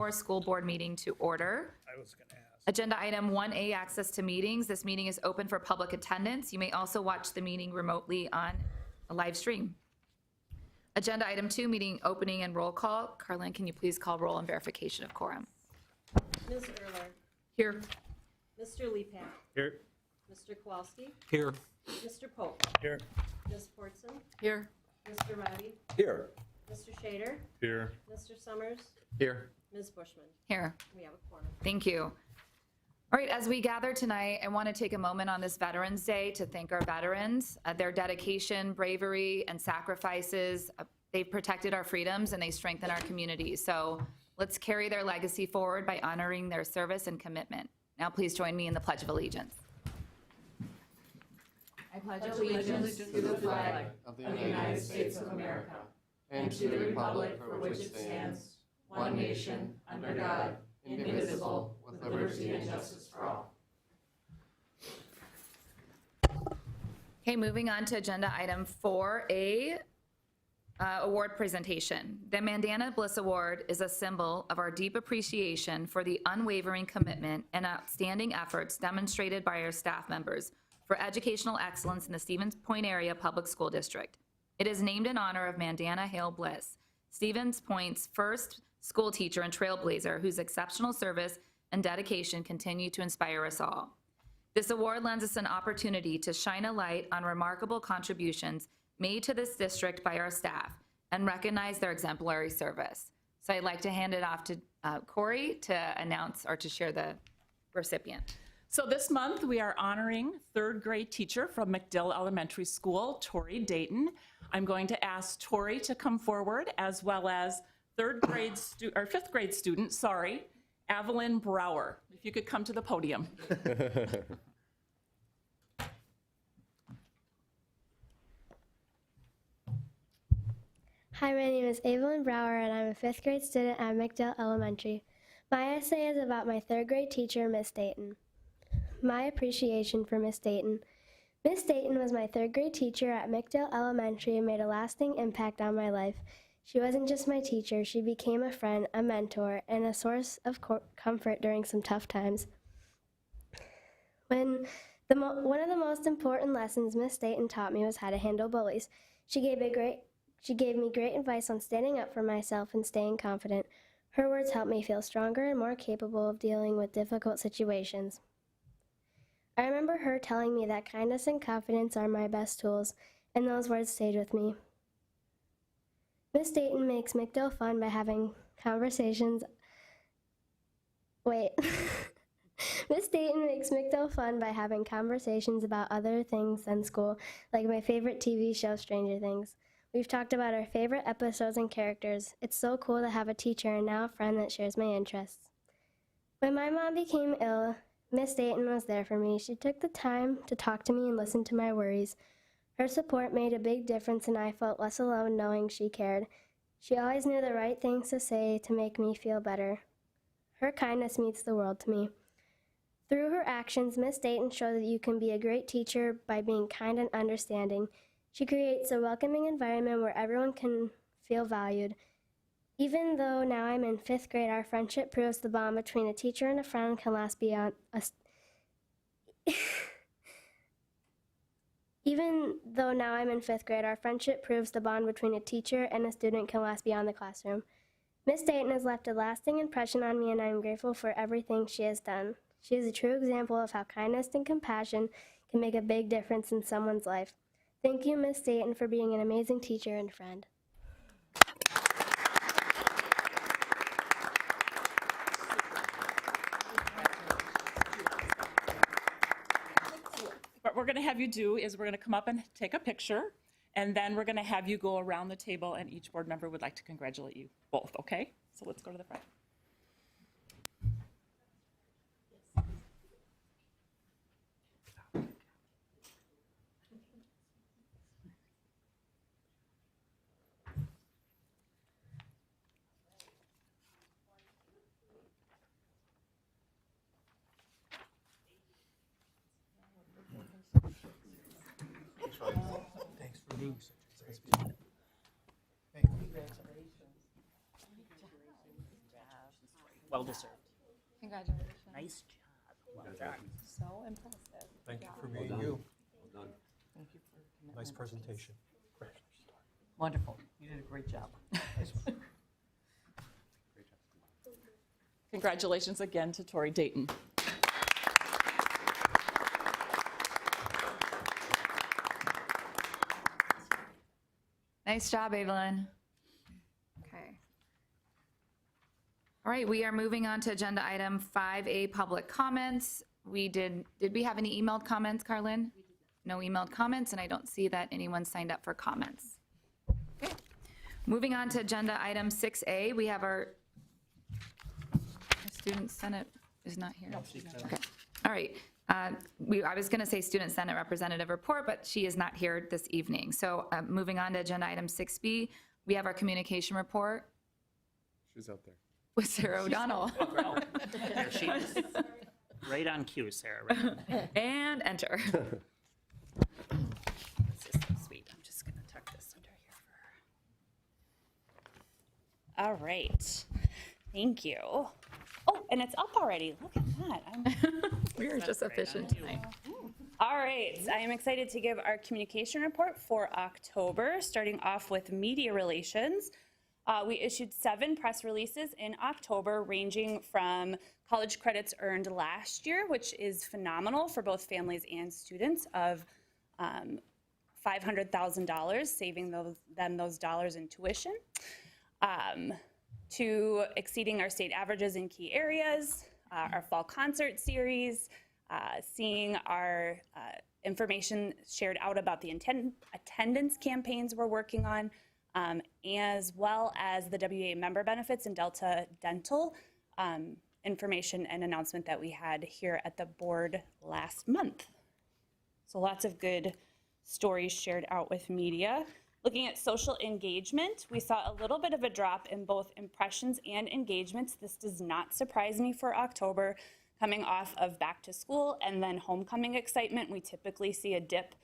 Or school board meeting to order. I was going to ask. Agenda item 1A, access to meetings. This meeting is open for public attendance. You may also watch the meeting remotely on a live stream. Agenda item 2, meeting opening and roll call. Carlin, can you please call roll and verification of quorum? Ms. Erler, Here. Mr. Lepak, Here. Mr. Kowalski, Here. Mr. Pope, Here. Ms. Fortson, Here. Mr. Roddy, Here. Mr. Shader, Here. Mr. Summers, Here. Ms. Bushman. Here. We have a quorum. Thank you. All right, as we gather tonight, I want to take a moment on this Veterans Day to thank our veterans. Their dedication, bravery, and sacrifices, they've protected our freedoms and they strengthen our communities. So let's carry their legacy forward by honoring their service and commitment. Now please join me in the Pledge of Allegiance. I pledge allegiance to the flag of the United States of America and to the republic for which it stands, one nation, under God, indivisible, with liberty and justice for all. Okay, moving on to agenda item 4A, award presentation. The Mandana Bliss Award is a symbol of our deep appreciation for the unwavering commitment and outstanding efforts demonstrated by our staff members for educational excellence in the Stevens Point Area Public School District. It is named in honor of Mandana Hale Bliss, Stevens Point's first school teacher and trailblazer whose exceptional service and dedication continue to inspire us all. This award lends us an opportunity to shine a light on remarkable contributions made to this district by our staff and recognize their exemplary service. So I'd like to hand it off to Corey to announce or to share the recipient. So this month we are honoring third grade teacher from McDill Elementary School, Tori Dayton. I'm going to ask Tori to come forward, as well as fifth grade student, Evelyn Brower. If you could come to the podium. Hi, my name is Evelyn Brower, and I'm a fifth grade student at McDill Elementary. My essay is about my third grade teacher, Miss Dayton. My appreciation for Miss Dayton. Miss Dayton was my third grade teacher at McDill Elementary and made a lasting impact on my life. She wasn't just my teacher, she became a friend, a mentor, and a source of comfort during some tough times. One of the most important lessons Miss Dayton taught me was how to handle bullies. She gave me great advice on standing up for myself and staying confident. Her words helped me feel stronger and more capable of dealing with difficult situations. I remember her telling me that kindness and confidence are my best tools, and those words stayed with me. Miss Dayton makes McDill fun by having conversations. Miss Dayton makes McDill fun by having conversations about other things than school, like my favorite TV show, Stranger Things. We've talked about our favorite episodes and characters. It's so cool to have a teacher and now a friend that shares my interests. When my mom became ill, Miss Dayton was there for me. She took the time to talk to me and listen to my worries. Her support made a big difference, and I felt less alone knowing she cared. She always knew the right things to say to make me feel better. Her kindness means the world to me. Through her actions, Miss Dayton showed that you can be a great teacher by being kind and understanding. She creates a welcoming environment where everyone can feel valued. Even though now I'm in fifth grade, our friendship proves the bond between a teacher and a friend can last beyond us. Even though now I'm in fifth grade, our friendship proves the bond between a teacher and a student can last beyond the classroom. Miss Dayton has left a lasting impression on me, and I am grateful for everything she has done. She is a true example of how kindness and compassion can make a big difference in someone's life. Thank you, Miss Dayton, for being an amazing teacher and friend. What we're going to have you do is we're going to come up and take a picture, and then we're going to have you go around the table, and each board member would like to congratulate you both, okay? So let's go to the front. Thanks for being such a great. Well deserved. Congratulations. Nice job. Well done. So impressive. Thank you for being you. Nice presentation. Wonderful. You did a great job. Congratulations again to Tori Dayton. Nice job, Evelyn. Okay. All right, we are moving on to agenda item 5A, public comments. Did we have any emailed comments, Carlin? No emailed comments, and I don't see that anyone signed up for comments. Okay. Moving on to agenda item 6A, we have our Student Senate is not here. Okay. All right. I was going to say Student Senate Representative report, but she is not here this evening. So moving on to agenda item 6B, we have our communication report She's out there. with Sarah O'Donnell. There she is. Right on cue, Sarah. Right. And enter. This is so sweet. I'm just gonna tuck this under here for her. All right. Thank you. Oh, and it's up already. Look at that. We are just efficient tonight. All right, I am excited to give our communication report for October, starting off with media relations. We issued 7 press releases in October, ranging from college credits earned last year, which is phenomenal for both families and students, of $500,000, saving them those dollars in tuition, to exceeding our state averages in key areas, our fall concert series, seeing our information shared out about the attendance campaigns we're working on, as well as the WA member benefits and Delta Dental information and announcement that we had here at the board last month. So lots of good stories shared out with media. Looking at social engagement, we saw a little bit of a drop in both impressions and engagements. This does not surprise me for October. Coming off of back to school and then homecoming excitement, we typically see a dip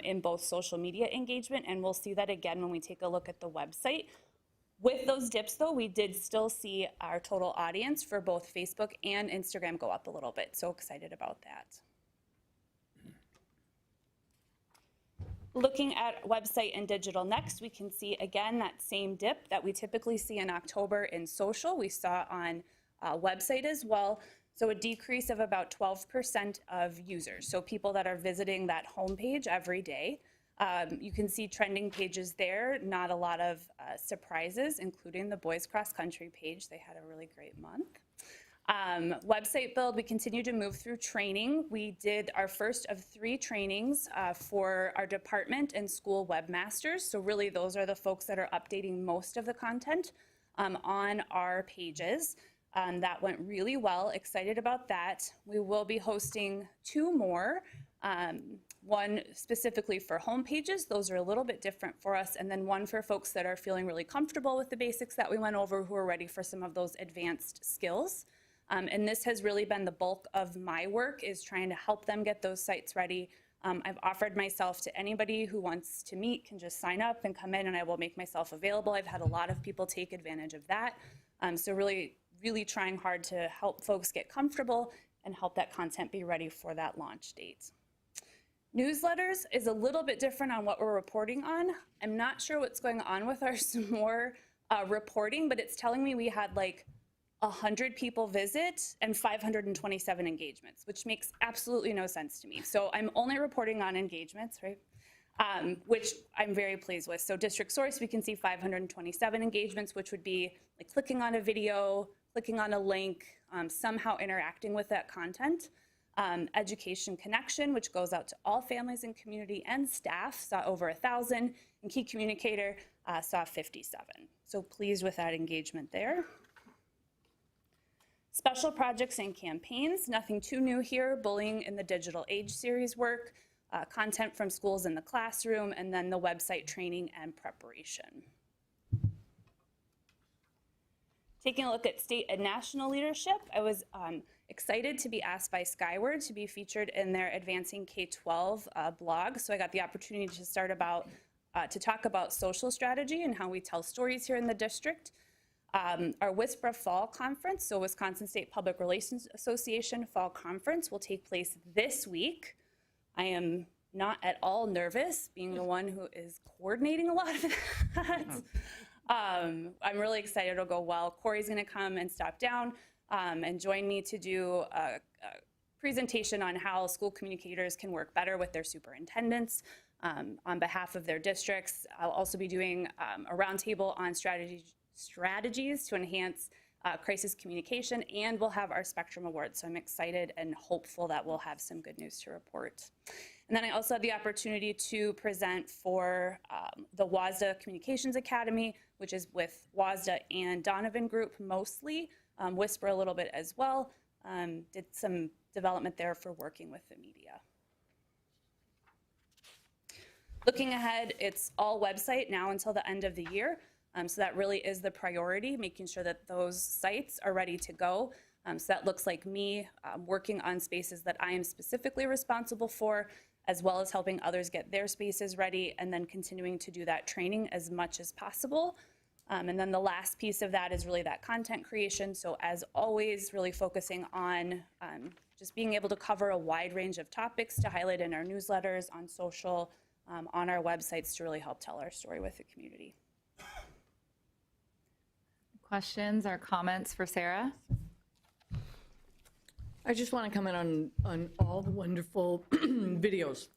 in both social media engagement, and we'll see that again when we take a look at the website. With those dips, though, we did still see our total audience for both Facebook and Instagram go up a little bit, so excited about that. Looking at website and digital next, we can see again that same dip that we typically see in October in social. We saw on website as well. So a decrease of about 12% of users. So people that are visiting that homepage every day. You can see trending pages there, not a lot of surprises, including the boys cross country page. They had a really great month. Website build, we continue to move through training. We did our first of 3 trainings for our department and school webmasters. So really those are the folks that are updating most of the content on our pages. That went really well, excited about that. We will be hosting 2 more, one specifically for home pages. Those are a little bit different for us. And then one for folks that are feeling really comfortable with the basics that we went over, who are ready for some of those advanced skills. And this has really been the bulk of my work, is trying to help them get those sites ready. I've offered myself to anybody who wants to meet, can just sign up and come in, and I will make myself available. I've had a lot of people take advantage of that. So really trying hard to help folks get comfortable and help that content be ready for that launch date. Newsletters is a little bit different on what we're reporting on. I'm not sure what's going on with our more reporting, but it's telling me we had like 100 people visit and 527 engagements, which makes absolutely no sense to me. So I'm only reporting on engagements, right? Which I'm very pleased with. So district source, we can see 527 engagements, which would be like clicking on a video, clicking on a link, somehow interacting with that content. Education Connection, which goes out to all families and community and staff, saw over 1,000, and Key Communicator saw 57. So pleased with that engagement there. Special projects and campaigns, nothing too new here. Bullying in the Digital Age series work, content from schools in the classroom, and then the website training and preparation. Taking a look at state and national leadership, I was excited to be asked by Skyward to be featured in their Advancing K-12 blog. So I got the opportunity to talk about social strategy and how we tell stories here in the district. Our WISPRA Fall Conference, so Wisconsin State Public Relations Association Fall Conference, will take place this week. I am not at all nervous, being the one who is coordinating a lot of that. I'm really excited it'll go well. Corey's going to come and stop down and join me to do a presentation on how school communicators can work better with their superintendents on behalf of their districts. I'll also be doing a roundtable on strategies to enhance crisis communication, and we'll have our Spectrum Awards. So I'm excited and hopeful that we'll have some good news to report. And then I also had the opportunity to present for the WASDA Communications Academy, which is with WASDA and Donovan Group mostly, WISPR a little bit as well. Did some development there for working with the media. Looking ahead, it's all website now until the end of the year. So that really is the priority, making sure that those sites are ready to go. So that looks like me working on spaces that I am specifically responsible for, as well as helping others get their spaces ready, and then continuing to do that training as much as possible. And then the last piece of that is really that content creation. So as always, really focusing on just being able to cover a wide range of topics to highlight in our newsletters, on social, on our websites to really help tell our story with the community. Questions or comments for Sarah? I just want to comment on all the wonderful videos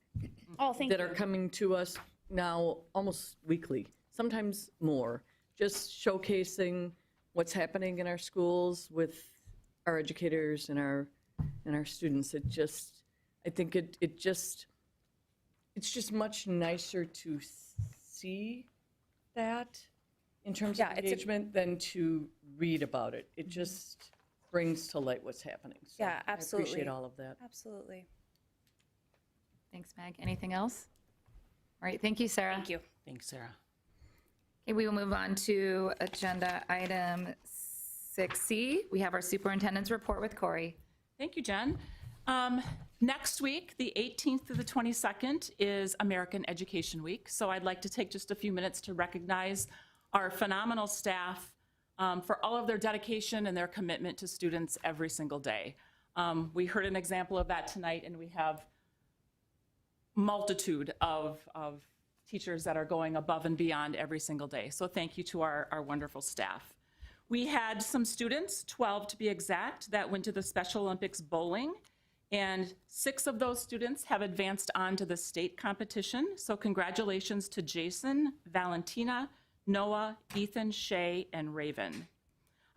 Oh, thank that you. are coming to us now almost weekly, sometimes more, just showcasing what's happening in our schools with our educators and our students. I think it's just much nicer to see that in terms of engagement than to read about it. It just brings to light what's happening. So Yeah, absolutely. I appreciate all of that. Absolutely. Thanks, Meg. Anything else? All right, thank you, Sarah. Thank you. Thanks, Sarah. Okay, we will move on to agenda item 6C. We have our superintendent's report with Corey. Thank you, Jen. Next week, the 18th to the 22nd, is American Education Week. So I'd like to take just a few minutes to recognize our phenomenal staff for all of their dedication and their commitment to students every single day. We heard an example of that tonight, and we have multitude of teachers that are going above and beyond every single day. So thank you to our wonderful staff. We had some students, 12 to be exact, that went to the Special Olympics bowling, and 6 of those students have advanced on to the state competition. So congratulations to Jason, Valentina, Noah, Ethan, Shay, and Raven.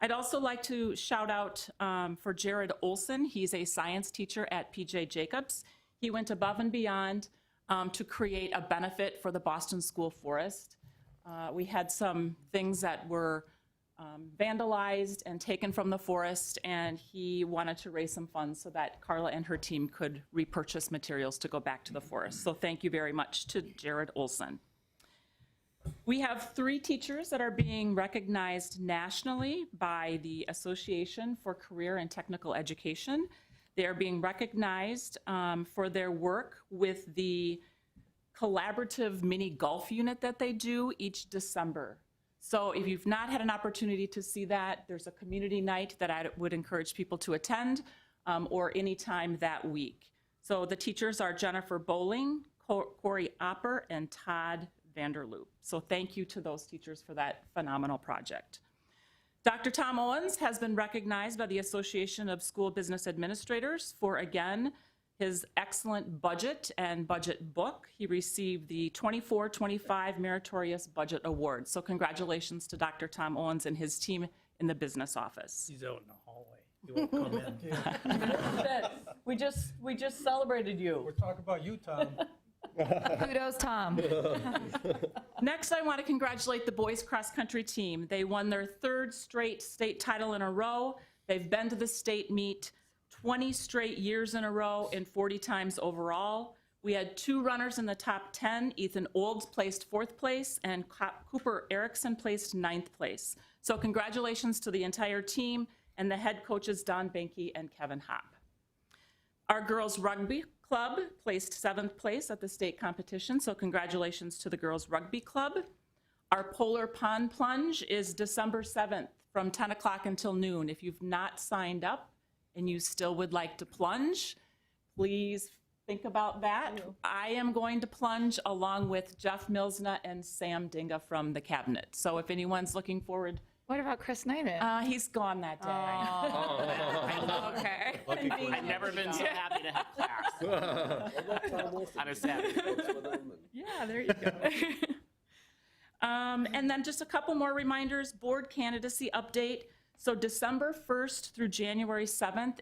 I'd also like to shout out for Jared Olson. He's a science teacher at PJ Jacobs. He went above and beyond to create a benefit for the Boston School Forest. We had some things that were vandalized and taken from the forest, and he wanted to raise some funds so that Carla and her team could repurchase materials to go back to the forest. So thank you very much to Jared Olson. We have 3 teachers that are being recognized nationally by the Association for Career and Technical Education. They are being recognized for their work with the collaborative mini golf unit that they do each December. So if you've not had an opportunity to see that, there's a community night that I would encourage people to attend or anytime that week. So the teachers are Jennifer Bowling, Corey Opper, and Todd Vanderloop. So thank you to those teachers for that phenomenal project. Dr. Tom Owens has been recognized by the Association of School Business Administrators for, again, his excellent budget and budget book. He received the 24-25 Meritorious Budget Award. So congratulations to Dr. Tom Owens and his team in the business office. He's out in the hallway. He won't come in. We just celebrated you. We're talking about you, Tom. Kudos, Tom. Next, I want to congratulate the boys cross country team. They won their 3rd straight state title in a row. They've been to the state meet 20 straight years in a row and 40 times overall. We had 2 runners in the top 10. Ethan Olds placed 4th place, and Cooper Erickson placed 9th place. So congratulations to the entire team and the head coaches, Don Benke and Kevin Hopp. Our girls rugby club placed 7th place at the state competition, so congratulations to the girls rugby club. Our Polar Pond Plunge is December 7th from 10 o'clock until noon. If you've not signed up and you still would like to plunge, please think about that. I am going to plunge along with Jeff Milsna and Sam Dinga from the cabinet. So if anyone's looking forward, What about Chris Nyman? he's gone that day. Okay. I've never been so happy to have class on a Saturday. Yeah, there you go. And then just a couple more reminders, board candidacy update. So December 1st through January 7th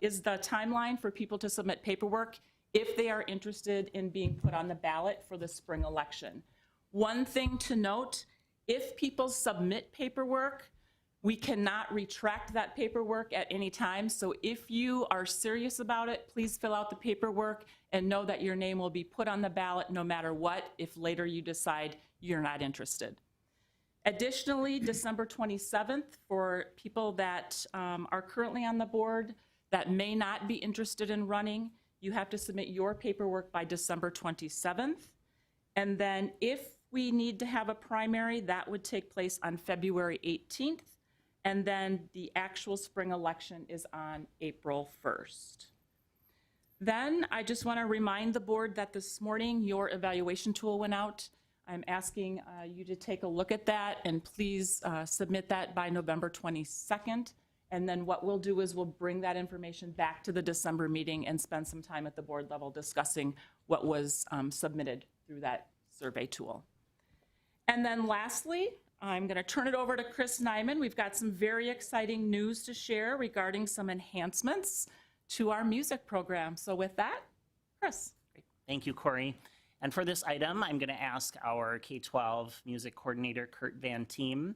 is the timeline for people to submit paperwork if they are interested in being put on the ballot for the spring election. One thing to note, if people submit paperwork, we cannot retract that paperwork at any time. So if you are serious about it, please fill out the paperwork and know that your name will be put on the ballot no matter what, if later you decide you're not interested. Additionally, December 27th, for people that are currently on the board that may not be interested in running, you have to submit your paperwork by December 27th. And then if we need to have a primary, that would take place on February 18th. And then the actual spring election is on April 1st. Then I just want to remind the board that this morning your evaluation tool went out. I'm asking you to take a look at that and please submit that by November 22nd. And then what we'll do is we'll bring that information back to the December meeting and spend some time at the board level discussing what was submitted through that survey tool. And then lastly, I'm going to turn it over to Chris Nyman. We've got some very exciting news to share regarding some enhancements to our music program. So with that, Chris. Thank you, Corey. And for this item, I'm going to ask our K-12 music coordinator, Kurt Van Team,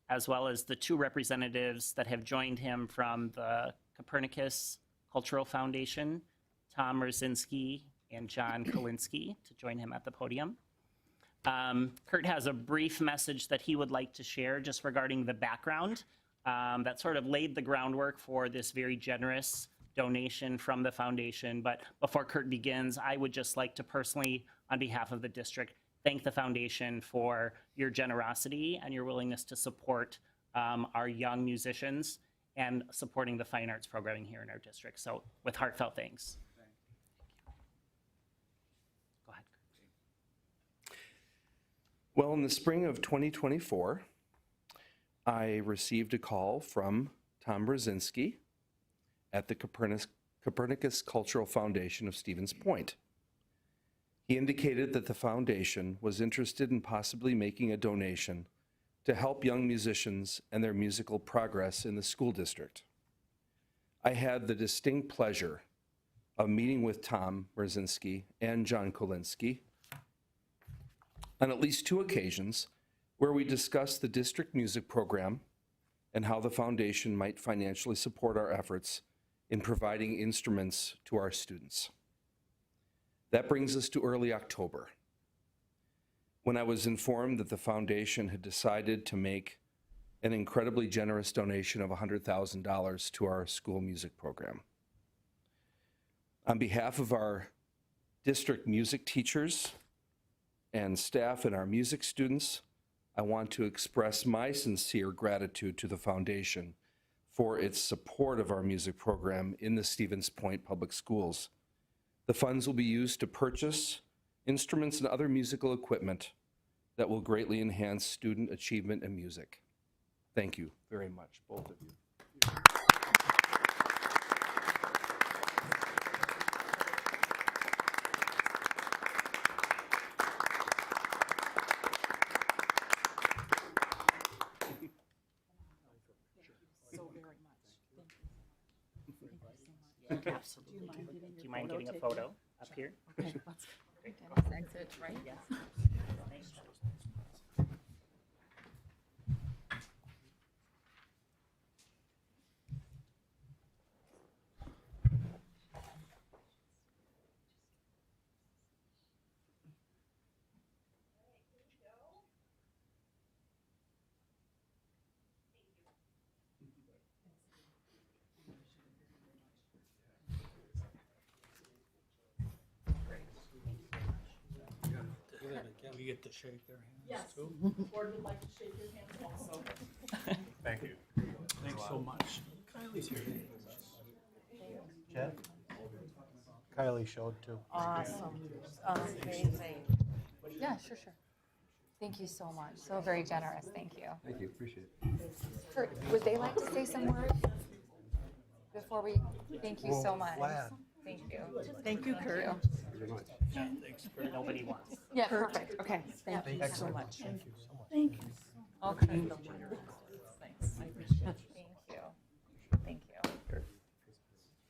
as well as the two representatives that have joined him from the Copernicus Cultural Foundation, Tom Rzinski and John Kolinsky, to join him at the podium. Kurt has a brief message that he would like to share just regarding the background that sort of laid the groundwork for this very generous donation from the foundation. But before Kurt begins, I would just like to personally, on behalf of the district, thank the foundation for your generosity and your willingness to support our young musicians and supporting the fine arts programming here in our district. So with heartfelt thanks. Go ahead. Well, in the spring of 2024, I received a call from Tom Brzezinski at the Copernicus Cultural Foundation of Stevens Point. He indicated that the foundation was interested in possibly making a donation to help young musicians and their musical progress in the school district. I had the distinct pleasure of meeting with Tom Brzezinski and John Kolinsky on at least two occasions where we discussed the district music program and how the foundation might financially support our efforts in providing instruments to our students. That brings us to early October, when I was informed that the foundation had decided to make an incredibly generous donation of $100,000 to our school music program. On behalf of our district music teachers and staff and our music students, I want to express my sincere gratitude to the foundation for its support of our music program in the Stevens Point Public Schools. The funds will be used to purchase instruments and other musical equipment that will greatly enhance student achievement in music. Thank you very much, both of you. Absolutely. Do you mind getting a photo up here? Okay, let's Exit, right? Yeah. Thanks. We get to shake their hands Yes. too. Board would like to shake your hands also. Thank you. Thanks so much. Kylie's here. Chad? Kylie showed too. Awesome. Amazing. Yeah, sure. Thank you so much. So very generous. Thank you. Thank you, appreciate it. Kurt, would they like to say some words before we? Thank you so much. Thank you. Thank you, Kurt. Nobody wants. Yeah, perfect. Okay. Thank you so much. Thank you so much. Thank you. Okay. Thanks. I appreciate it. Thank you. Thank you.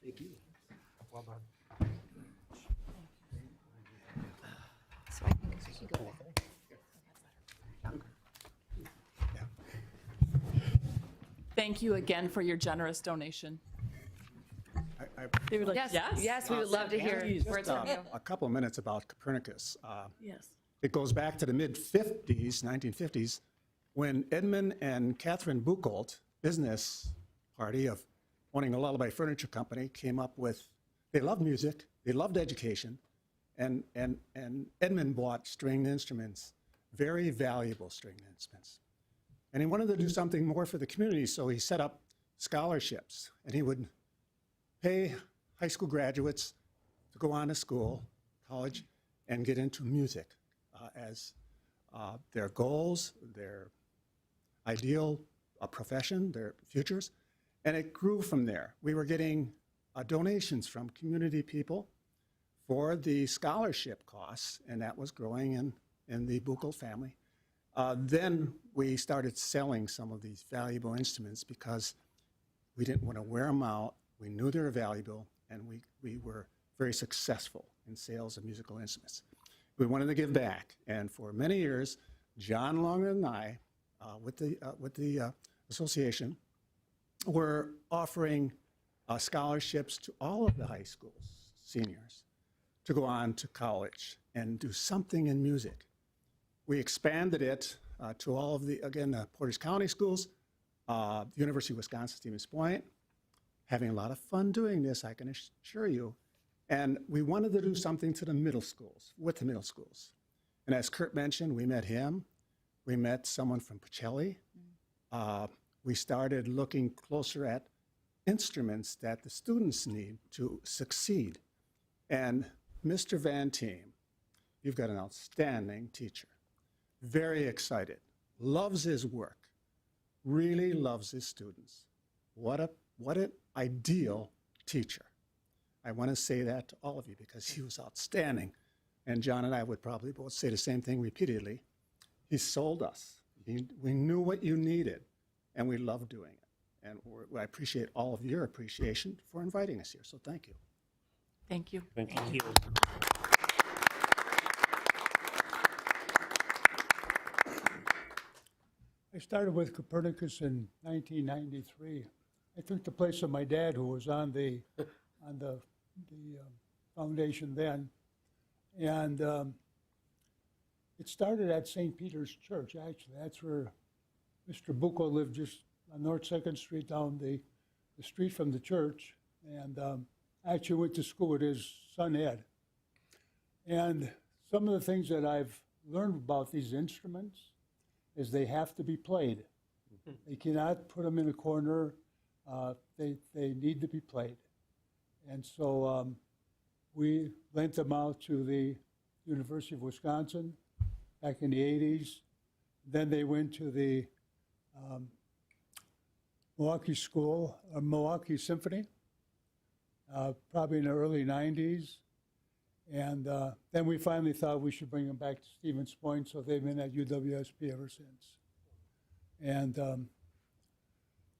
Thank you. Well done. So I think I should go back. Thank you again for your generous donation. They were like, Yes, yes. yes, we would love to hear Please. words from you. A couple of minutes about Copernicus. Yes. It goes back to the mid-50s, 1950s, when Edmund and Catherine Buchholz, business party of owning a Lullaby Furniture Company, came up with, they loved music, they loved education, and Edmund bought stringed instruments, very valuable stringed instruments. And he wanted to do something more for the community, so he set up scholarships, and he would pay high school graduates to go on to school, college, and get into music as their goals, their ideal profession, their futures. And it grew from there. We were getting donations from community people for the scholarship costs, and that was growing in the Buchholz family. Then we started selling some of these valuable instruments because we didn't want to wear them out. We knew they were valuable, and we were very successful in sales of musical instruments. We wanted to give back, and for many years, John Longer and I, with the association, were offering scholarships to all of the high school seniors to go on to college and do something in music. We expanded it to all of the Portage County schools, the University of Wisconsin-Stevens Point, having a lot of fun doing this, I can assure you. And we wanted to do something to the middle schools, with the middle schools. And as Kurt mentioned, we met him. We met someone from Pacelli. We started looking closer at instruments that the students need to succeed. And Mr. Van Team, you've got an outstanding teacher. Very excited, loves his work, really loves his students. What an ideal teacher. I want to say that to all of you because he was outstanding. And John and I would probably both say the same thing repeatedly. He sold us. We knew what you needed, and we loved doing it. And I appreciate all of your appreciation for inviting us here, so thank you. Thank you. Thank you. I started with Copernicus in 1993. I took the place of my dad, who was on the foundation then, and it started at St. Peter's Church. Actually, that's where Mr. Buchholz lived, just on North 2nd Street, down the street from the church, and I actually went to school with his son Ed. And some of the things that I've learned about these instruments is they have to be played. They cannot put them in a corner. They need to be played. And so we lent them out to the University of Wisconsin back in the 80s. Then they went to the Milwaukee School, Milwaukee Symphony, probably in the early 90s. And then we finally thought we should bring them back to Stevens Point, so they've been at UWSP ever since. And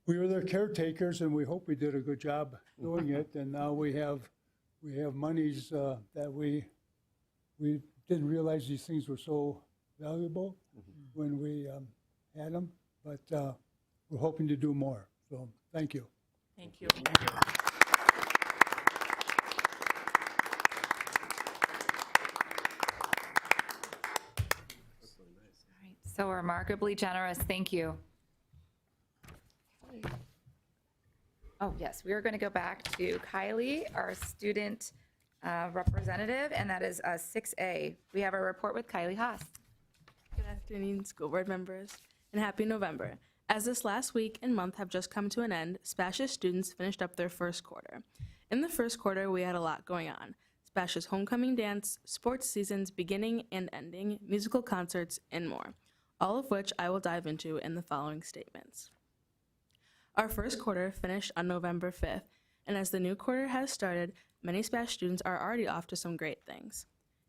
we were their caretakers, and we hope we did a good job doing it. And now we have monies that we didn't realize these things were so valuable when we had them, but we're hoping to do more. So thank you. Thank you. So remarkably generous, thank you. Oh, yes, we are going to go back to Kylie, our student representative, and that is 6A. We have a report with Kylie Haas. Good afternoon, school board members, and happy November. As this last week and month have just come to an end, Spash's students finished up their first quarter. In the first quarter, we had a lot going on. Spash's homecoming dance, sports seasons beginning and ending, musical concerts, and more, all of which I will dive into in the following statements. Our first quarter finished on November 5th, and as the new quarter has started, many Spash students are already off to some great things.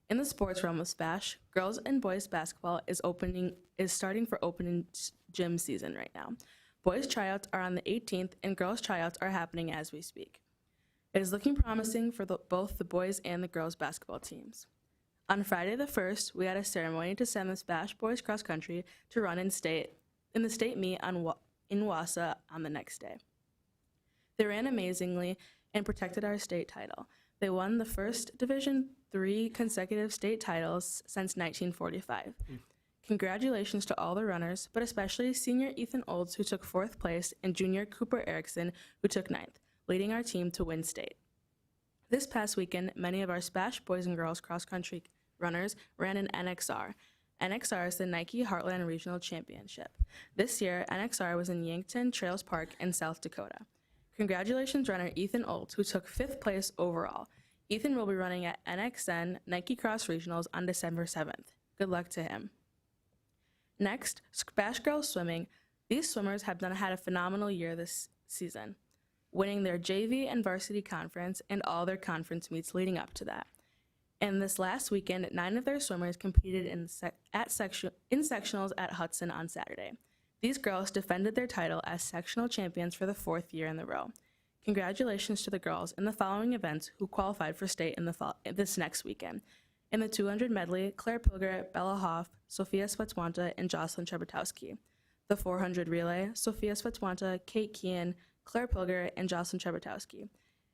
In the sports realm of Spash, girls and boys basketball is starting for opening gym season right now. Boys tryouts are on the 18th, and girls tryouts are happening as we speak. It is looking promising for both the boys and the girls basketball teams. On Friday the 1st, we had a ceremony to send the Spash boys cross country to run in the state meet in Wausau on the next day. They ran amazingly and protected our state title. They won the first Division III consecutive state titles since 1945. Congratulations to all the runners, but especially senior Ethan Olds, who took 4th place, and junior Cooper Erickson, who took 9th, leading our team to win state. This past weekend, many of our Spash boys and girls cross-country runners ran an NXR. NXR is the Nike Heartland Regional Championship. This year, NXR was in Yankton Trails Park in South Dakota. Congratulations runner Ethan Olds, who took 5th place overall. Ethan will be running at NXN Nike Cross Regionals on December 7th. Good luck to him. Next, Spash Girls Swimming. These swimmers have had a phenomenal year this season, winning their JV and varsity conference and all their conference meets leading up to that. And this last weekend, 9 of their swimmers competed in sectionals at Hudson on Saturday. These girls defended their title as sectional champions for the 4th year in a row. Congratulations to the girls in the following events who qualified for state in this next weekend. In the 200 medley, Claire Pilger, Bella Hoff, Sophia Swetwanta, and Jocelyn Trebetowski. The 400 relay, Sophia Swetwanta, Kate Kean, Claire Pilger, and Jocelyn Trebetowski.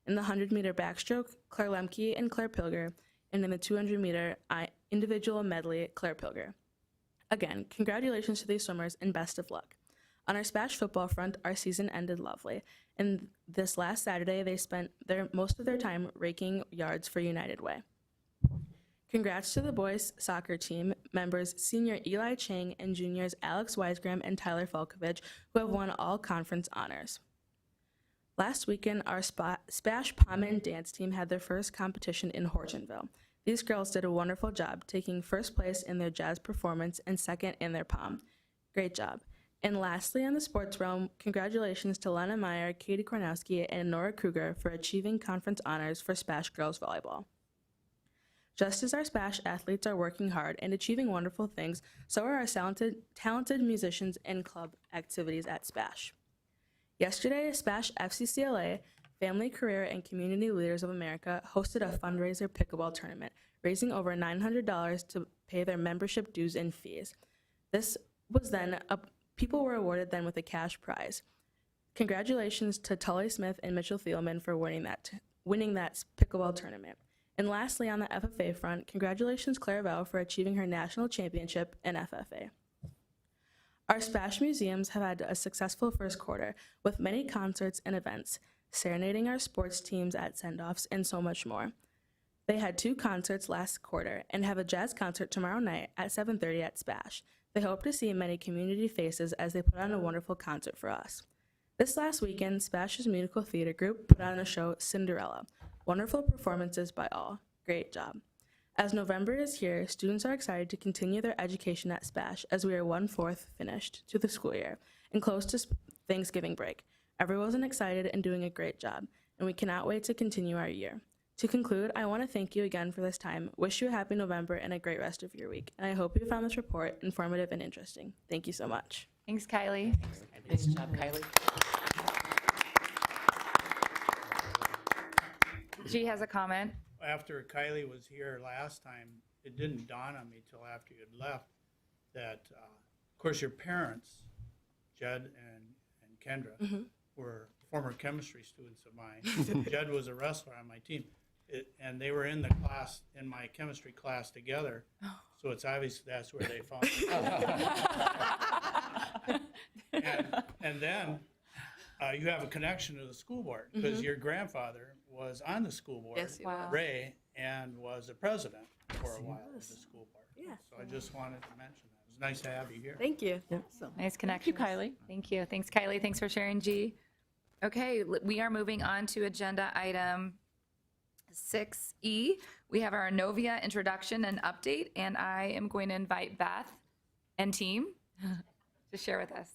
In the 100-meter backstroke, Claire Lemke and Claire Pilger. And in the 200-meter individual medley, Claire Pilger. Again, congratulations to these swimmers and best of luck. On our Spash football front, our season ended lovely, and this last Saturday they spent most of their time raking yards for United Way. Congrats to the boys soccer team members senior Eli Chang and juniors Alex Weisgram and Tyler Falkovich, who have won all conference honors. Last weekend, our Spash Pom and Dance team had their first competition in Hortonville. These girls did a wonderful job, taking 1st place in their jazz performance and 2nd in their pom. Great job. And lastly, in the sports realm, congratulations to Lena Meyer, Katie Kornowski, and Nora Kruger for achieving conference honors for Spash Girls Volleyball. Just as our Spash athletes are working hard and achieving wonderful things, so are our talented musicians and club activities at Spash. Yesterday, Spash FCCLA, Family, Career, and Community Leaders of America hosted a fundraiser pickleball tournament, raising over $900 to pay their membership dues and fees. This was then people were awarded then with a cash prize. Congratulations to Tully Smith and Mitchell Thielman for winning that pickleball tournament. And lastly, on the FFA front, congratulations Claire Bell for achieving her national championship in FFA. Our Spash museums have had a successful first quarter with many concerts and events, serenading our sports teams at send-offs, and so much more. They had 2 concerts last quarter and have a jazz concert tomorrow night at 7:30 at Spash. They hope to see many community faces as they put on a wonderful concert for us. This last weekend, Spash's musical theater group put on a show, Cinderella. Wonderful performances by all. Great job. As November is here, students are excited to continue their education at Spash as we are 1/4 finished to the school year and close to Thanksgiving break. Everyone's excited and doing a great job, and we cannot wait to continue our year. To conclude, I want to thank you again for this time, wish you a happy November and a great rest of your week, and I hope you found this report informative and interesting. Thank you so much. Thanks, Kylie. Nice job, Kylie. G has a comment. After Kylie was here last time, it didn't dawn on me till after you had left that, of course, your parents, Jed and Kendra, were former chemistry students of mine. Jed was a wrestler on my team, and they were in the class, in my chemistry class together. So it's obvious that's where they found it. And then you have a connection to the school board because your grandfather was on the school board, Yes, he was. Ray, and was a president for a while of the school board. Yeah. So I just wanted to mention that. It was nice to have you here. Thank you. Nice connection. Thank you, Kylie. Thank you. Thanks, Kylie. Thanks for sharing, G. Okay, we are moving on to agenda item 6E. We have our Novia introduction and update, and I am going to invite Beth and team to share with us.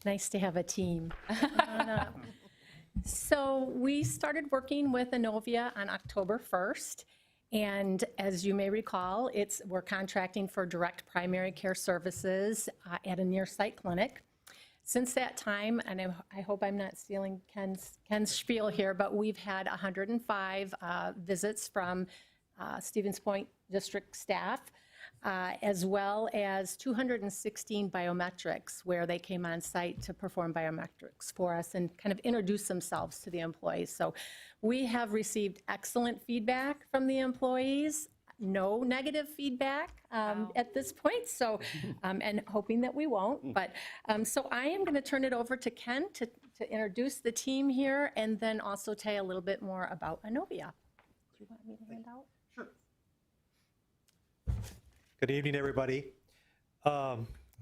Nice to have a team. So we started working with Inovia on October 1st. And as you may recall, we're contracting for direct primary care services at a near-site clinic. Since that time, and I hope I'm not stealing Ken's spiel here, but we've had 105 visits from Stevens Point District staff, as well as 216 biometrics where they came on site to perform biometrics for us and kind of introduce themselves to the employees. So we have received excellent feedback from the employees, no negative feedback at this point, so, and hoping that we won't. But so I am going to turn it over to Ken to introduce the team here and then also tell you a little bit more about Inovia. Do you want me to hand out? Good evening, everybody. I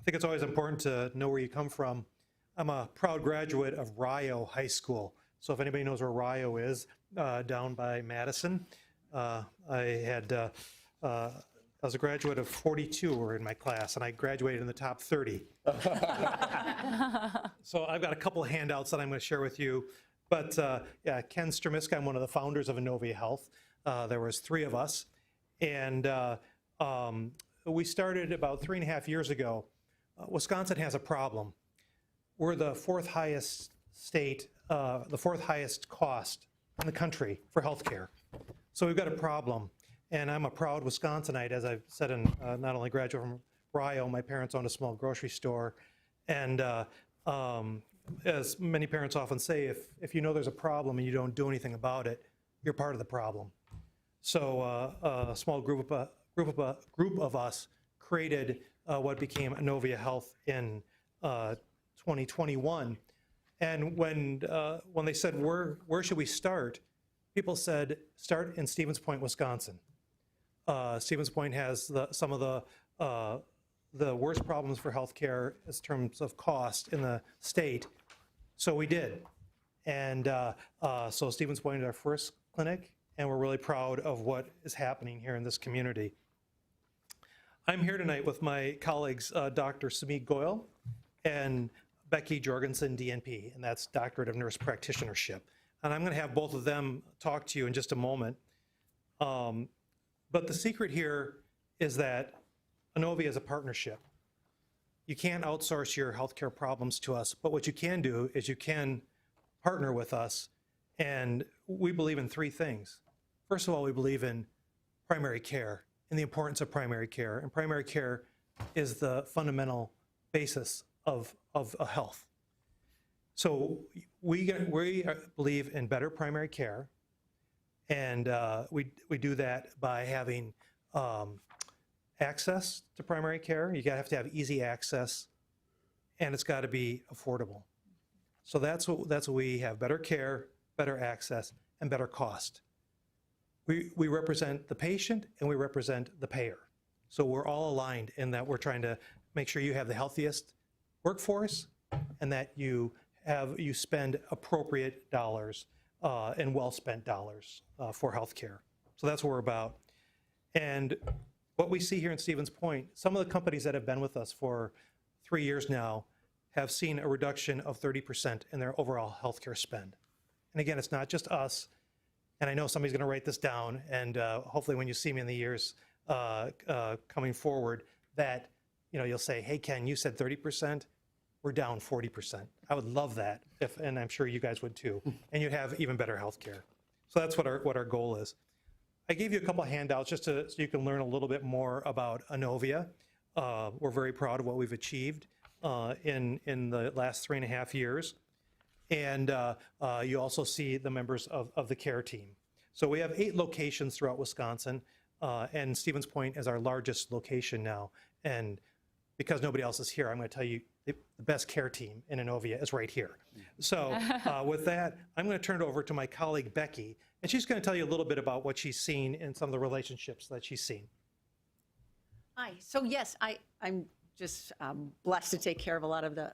think it's always important to know where you come from. I'm a proud graduate of Rio High School. So if anybody knows where Rio is, down by Madison, I was a graduate of 42 were in my class, and I graduated in the top 30. So I've got a couple of handouts that I'm going to share with you. But yeah, Ken Stromiska, I'm one of the founders of Inovia Health. There was 3 of us, and we started about 3.5 years ago. Wisconsin has a problem. We're the 4th highest state, the 4th highest cost in the country for healthcare. So we've got a problem. And I'm a proud Wisconsinite, as I've said, and not only graduate from Rio, my parents owned a small grocery store. And as many parents often say, if you know there's a problem and you don't do anything about it, you're part of the problem. So a small group of us created what became Inovia Health in 2021. And when they said, where should we start? People said, start in Stevens Point, Wisconsin. Stevens Point has some of the worst problems for healthcare in terms of cost in the state. So we did. And so Stevens Point is our first clinic, and we're really proud of what is happening here in this community. I'm here tonight with my colleagues, Dr. Samik Goyal and Becky Jorgensen, DNP, and that's Doctorate of Nurse Practitionership. And I'm going to have both of them talk to you in just a moment. But the secret here is that Inovia is a partnership. You can't outsource your healthcare problems to us, but what you can do is you can partner with us, and we believe in 3 things. First of all, we believe in primary care and the importance of primary care, and primary care is the fundamental basis of health. So we believe in better primary care, and we do that by having access to primary care. You have to have easy access, and it's got to be affordable. So that's what we have: better care, better access, and better cost. We represent the patient and we represent the payer. So we're all aligned in that we're trying to make sure you have the healthiest workforce and that you spend appropriate dollars and well-spent dollars for healthcare. So that's what we're about. And what we see here in Stevens Point, some of the companies that have been with us for 3 years now have seen a reduction of 30% in their overall healthcare spend. And again, it's not just us. And I know somebody's going to write this down, and hopefully when you see me in the years coming forward, that you'll say, hey, Ken, you said 30%. We're down 40%. I would love that, and I'm sure you guys would too. And you'd have even better health care. So that's what our goal is. I gave you a couple of handouts just so you can learn a little bit more about Inovia. We're very proud of what we've achieved in the last 3.5 years. And you also see the members of the care team. So we have 8 locations throughout Wisconsin, and Stevens Point is our largest location now. And because nobody else is here, I'm going to tell you the best care team in Innovia is right here. So with that, I'm going to turn it over to my colleague Becky, and she's going to tell you a little bit about what she's seen in some of the relationships that she's seen. Hi. So yes, I'm just blessed to take care of a lot of the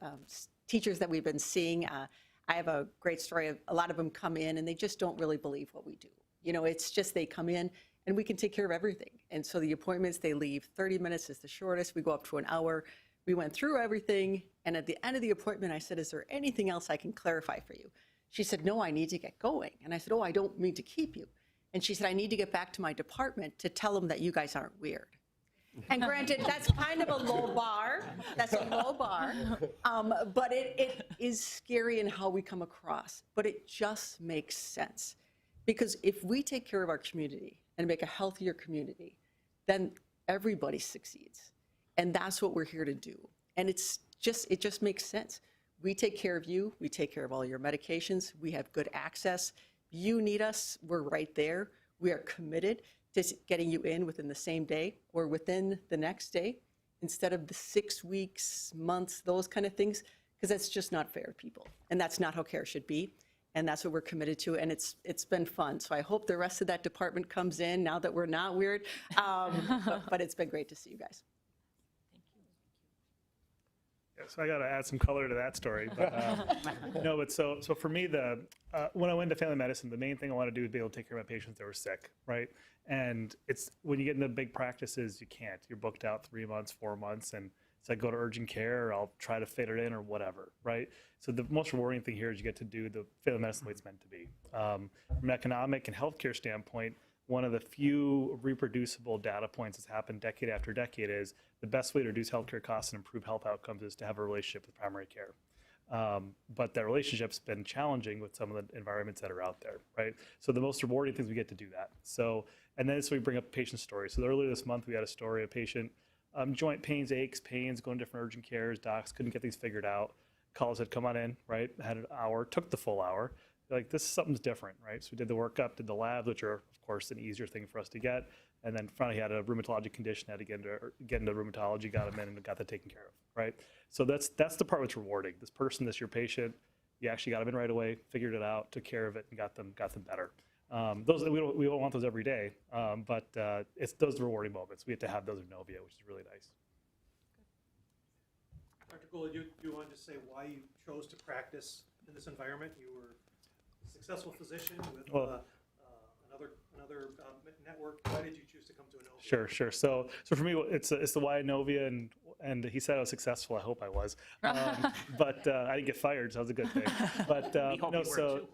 teachers that we've been seeing. I have a great story of a lot of them come in and they just don't really believe what we do. You know, it's just they come in and we can take care of everything. And so the appointments, they leave 30 minutes is the shortest. We go up to an hour. We went through everything. And at the end of the appointment, I said, is there anything else I can clarify for you? She said, no, I need to get going. And I said, oh, I don't mean to keep you. And she said, I need to get back to my department to tell them that you guys aren't weird. And granted, that's kind of a low bar. That's a low bar. But it is scary in how we come across. But it just makes sense. Because if we take care of our community and make a healthier community, then everybody succeeds. And that's what we're here to do. And it just makes sense. We take care of you. We take care of all your medications. We have good access. You need us, we're right there. We are committed to getting you in within the same day or within the next day instead of the 6 weeks, months, those kind of things, because that's just not fair to people. And that's not how care should be. And that's what we're committed to. And it's been fun. So I hope the rest of that department comes in now that we're not weird. But it's been great to see you guys. Yeah, so I got to add some color to that story. But, no, but so for me, when I went to family medicine, the main thing I want to do is be able to take care of my patients that were sick, right? And it's when you get into big practices, you can't. You're booked out 3 months, 4 months, and so I go to urgent care, or I'll try to fit it in, or whatever, right? So the most rewarding thing here is you get to do the family medicine the way it's meant to be. From an economic and healthcare standpoint, one of the few reproducible data points that's happened decade after decade is the best way to reduce healthcare costs and improve health outcomes is to have a relationship with primary care. But that relationship's been challenging with some of the environments that are out there, right? So the most rewarding things we get to do that. So, and then so we bring up patient stories. So earlier this month, we had a story of a patient, joint pains, aches, pains, going to different urgent cares, docs couldn't get these figured out. Calls said, come on in, right? Had an hour, took the full hour. Like, this something's different, right? So we did the workup, did the labs, which are, of course, an easier thing for us to get. And then finally, he had a rheumatologic condition, had to get into rheumatology, got him in, and got that taken care of, right? So that's the part that's rewarding. This person, this your patient, you actually got them in right away, figured it out, took care of it, and got them better. Those we don't want those every day, but it's those rewarding moments. We have to have those in Innovia, which is really nice. Dr. Gould, you want to say why you chose to practice in this environment? You were a successful physician with another network. Why did you choose to come to Innovia? Sure. So for me, it's the why Innovia, and he said I was successful. I hope I was, but I didn't get fired, so that was a good thing. But no, so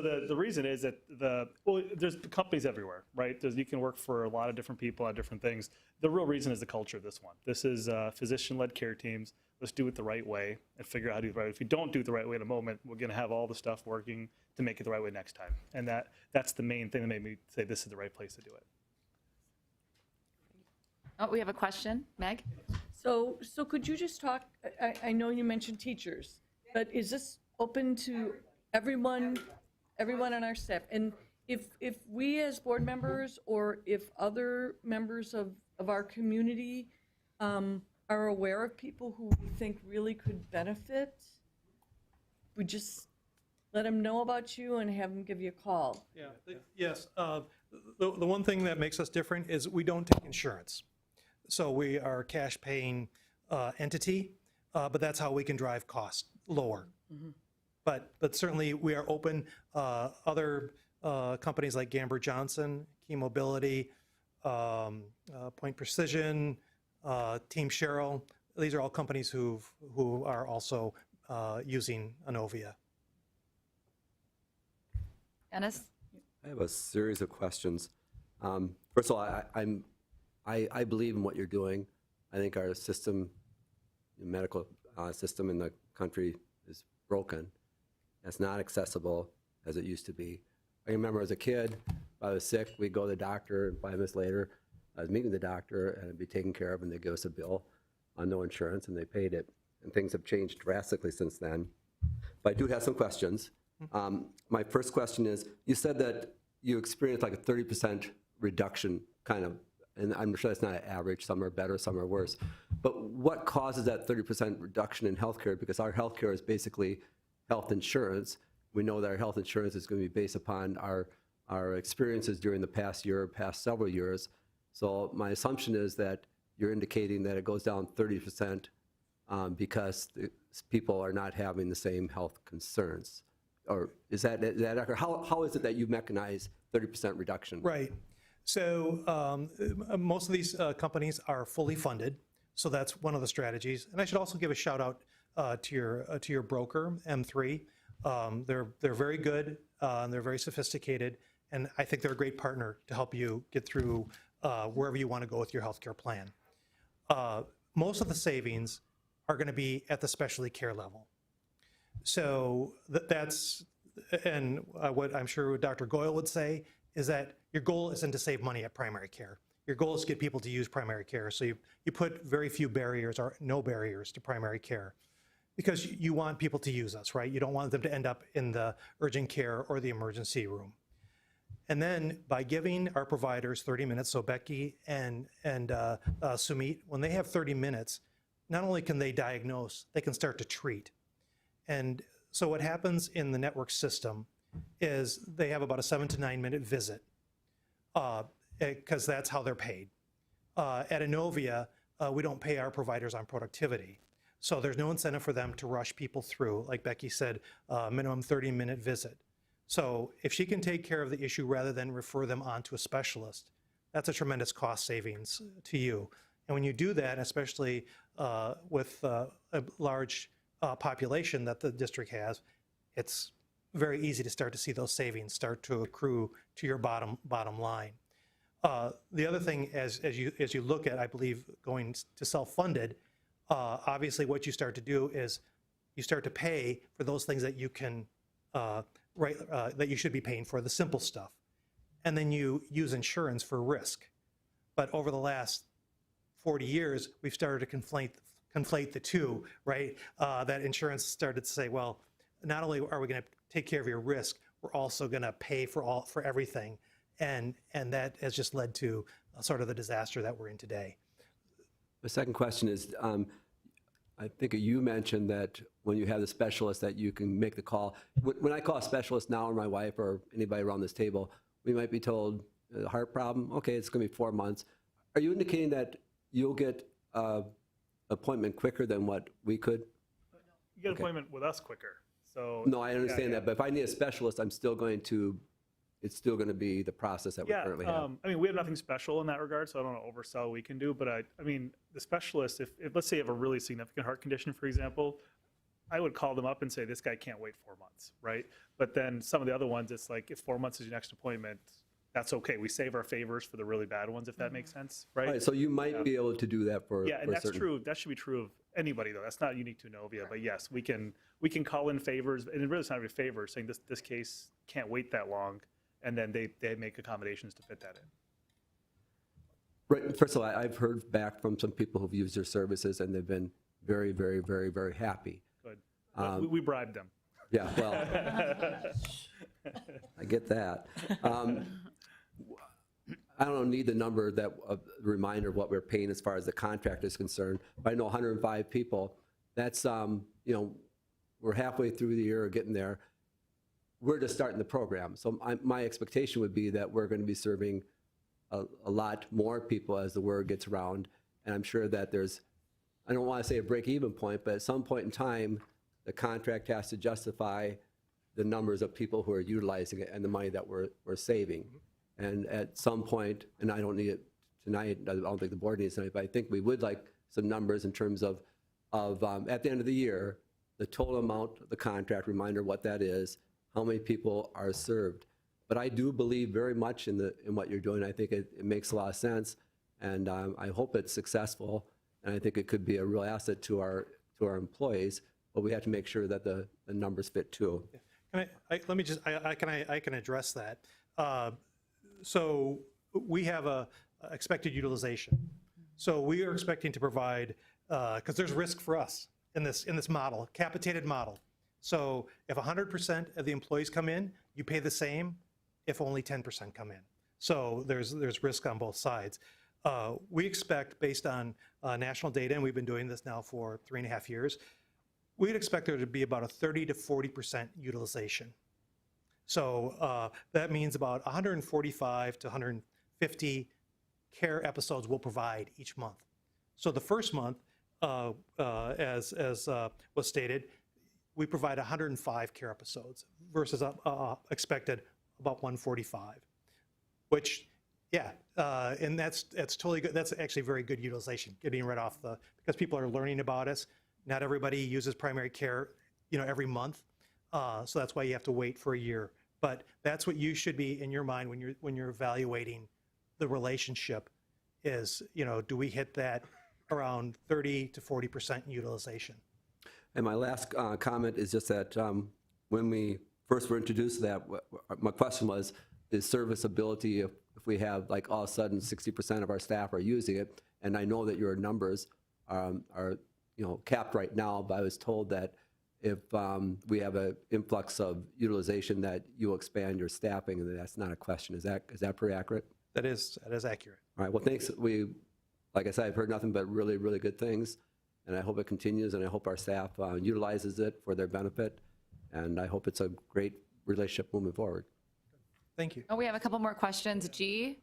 the reason is that there's companies everywhere, right? You can work for a lot of different people on different things. The real reason is the culture of this one. This is physician-led care teams. Let's do it the right way and figure out how to do it right. If we don't do it the right way in a moment, we're going to have all the stuff working to make it the right way next time. And that's the main thing that made me say this is the right place to do it. Oh, we have a question. Meg? So could you just talk, I know you mentioned teachers, but is this open to everyone on our staff? And if we as board members or if other members of our community are aware of people who we think really could benefit, we just let them know about you and have them give you a call. Yeah. Yes. The one thing that makes us different is we don't take insurance. So we are a cash paying entity, but that's how we can drive costs lower. Mm-hmm. But certainly we are open. Other companies like Gamber Johnson, Key Mobility, Point Precision, Team Cheryl, these are all companies who are also using Innovia. Dennis? I have a series of questions. First of all, I believe in what you're doing. I think our system, the medical system in the country is broken. It's not accessible as it used to be. I remember as a kid, if I was sick, we'd go to the doctor, and 5 minutes later, I was meeting the doctor, and it'd be taken care of, and they'd give us a bill on no insurance, and they paid it. And things have changed drastically since then. But I do have some questions. My first question is, you said that you experienced like a 30% reduction kind of and I'm sure that's not an average, some are better, some are worse. But what causes that 30% reduction in healthcare? Because our healthcare is basically health insurance. We know that our health insurance is going to be based upon our experiences during the past year, past several years. So my assumption is that you're indicating that it goes down 30% because people are not having the same health concerns. Or is that accurate? How is it that you mechanize 30% reduction? Right. So most of these companies are fully funded. So that's one of the strategies. And I should also give a shout out to your broker, M3. They're very good and they're very sophisticated. And I think they're a great partner to help you get through wherever you want to go with your healthcare plan. Most of the savings are going to be at the specialty care level. So that's, and what I'm sure Dr. Goyle would say is that your goal isn't to save money at primary care. Your goal is to get people to use primary care. So you put very few barriers or no barriers to primary care because you want people to use us, right? You don't want them to end up in the urgent care or the emergency room. And then by giving our providers 30 minutes, so Becky and Sumit, when they have 30 minutes, not only can they diagnose, they can start to treat. And so what happens in the network system is they have about a 7 to 9 minute visit because that's how they're paid. At Inovia, we don't pay our providers on productivity. So there's no incentive for them to rush people through. Like Becky said, minimum 30-minute visit. So if she can take care of the issue rather than refer them on to a specialist, that's a tremendous cost savings to you. And when you do that, especially with a large population that the district has, it's very easy to start to see those savings start to accrue to your bottom line. The other thing, as you look at, I believe, going to self-funded, obviously what you start to do is you start to pay for those things that you can, that you should be paying for, the simple stuff. And then you use insurance for risk. But over the last 40 years, we've started to conflate the two, right? That insurance started to say, well, not only are we going to take care of your risk, we're also going to pay for everything. And that has just led to sort of the disaster that we're in today. The second question is, I think you mentioned that when you have the specialist that you can make the call. When I call a specialist now, or my wife or anybody around this table, we might be told, a heart problem, okay, it's going to be 4 months. Are you indicating that you'll get an appointment quicker than what we could? You get an appointment with us quicker. So no, I understand that, but if I need a specialist, it's still going to be the process that we currently have. I mean, we have nothing special in that regard, so I don't want to oversell what we can do. But I mean, the specialist, if let's say you have a really significant heart condition, for example, I would call them up and say, this guy can't wait 4 months, right? But then some of the other ones, it's like, if 4 months is your next appointment, that's okay. We save our favors for the really bad ones, if that makes sense, right? Right, so you might be able to do that for and for that's certain... true. That should be true of anybody, though. That's not unique to Inovia. But yes, we can call in favors, and it really is not a favor, saying this case can't wait that long, and then they make accommodations to fit that in. Right. First of all, I've heard back from some people who've used their services, and they've been very, very, very, very happy. Good. We bribed them. Yeah, well, I get that. I don't need the number that reminder of what we're paying as far as the contract is concerned. But I know 105 people. That's we're halfway through the year or getting there. We're just starting the program. So my expectation would be that we're going to be serving a lot more people as the word gets around. And I'm sure that there's, I don't want to say a break-even point, but at some point in time, the contract has to justify the numbers of people who are utilizing it and the money that we're saving. And at some point, and I don't need it tonight, I don't think the board needs it tonight, but I think we would like some numbers in terms of at the end of the year, the total amount of the contract, reminder what that is, how many people are served. But I do believe very much in what you're doing. I think it makes a lot of sense, and I hope it's successful. And I think it could be a real asset to our employees. But we have to make sure that the numbers fit too. Can I can address that. So we have a expected utilization. So we are expecting to provide, because there's risk for us in this model, capitated model. So if 100% of the employees come in, you pay the same if only 10% come in. So there's risk on both sides. We expect, based on national data, and we've been doing this now for 3.5 years, we'd expect there to be about a 30 to 40% utilization. So that means about 145 to 150 care episodes we'll provide each month. So the first month, as was stated, we provide 105 care episodes versus expected about 145, which, yeah, and that's totally good. That's actually very good utilization, getting right off because people are learning about us. Not everybody uses primary care, every month, so that's why you have to wait for a year. But that's what you should be in your mind when you're evaluating the relationship. Is do we hit that around 30 to 40% utilization? And my last comment is just that when we first were introduced to that, my question was, is serviceability if we have like all of a sudden 60% of our staff are using it, and I know that your numbers are capped right now, but I was told that if we have an influx of utilization that you will expand your staffing, and that's not a question. Is that pretty accurate? That is accurate. All right, well, thanks. Like I said, I've heard nothing but really, really good things, and I hope it continues, and I hope our staff utilizes it for their benefit, and I hope it's a great relationship moving forward. Thank you. Oh, we have a couple more questions. G?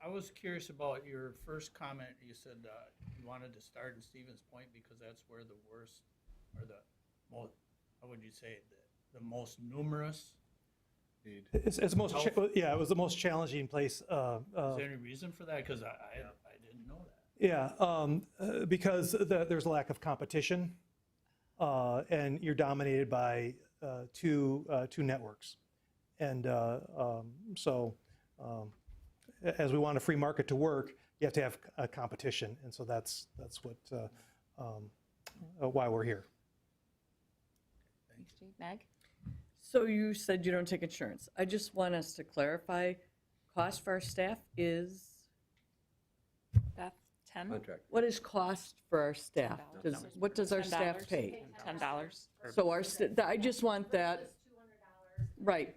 I was curious about your first comment. You said you wanted to start in Stevens Point because that's where the worst, or the most, how would you say, the most numerous? It's the most, it was the most challenging place. Is there any reason for that? Because I didn't know that. Yeah, because there's a lack of competition, and you're dominated by two networks, and so as we want a free market to work, you have to have a competition, and so that's what why we're here. Thanks, G. Meg? So you said you don't take insurance. I just want us to clarify, cost for our staff is? Beth, 10? Contract. What is cost for our staff? What does our staff pay? $10. So I just want that, right.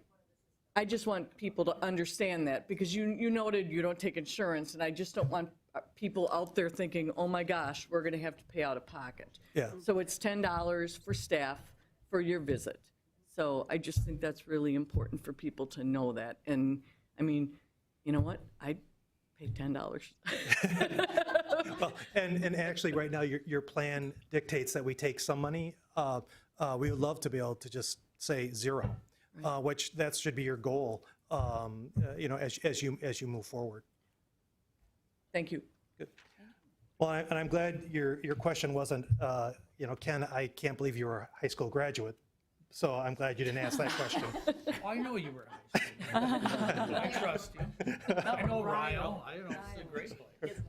I just want people to understand that, because you noted you don't take insurance, and I just don't want people out there thinking, oh my gosh, we're gonna have to pay out of pocket. Yeah. So it's $10 for staff for your visit. So I just think that's really important for people to know that. And I mean, you know what? I pay $10. Well, and actually, right now, your plan dictates that we take some money. We would love to be able to just say zero, which that should be your goal, as you move forward. Thank you. Good. Well, and I'm glad your question wasn't, Ken, I can't believe you were a high school graduate. So I'm glad you didn't ask that question. Well, I know you were a high school. I trust you. I know Ryle. I know it's a great place.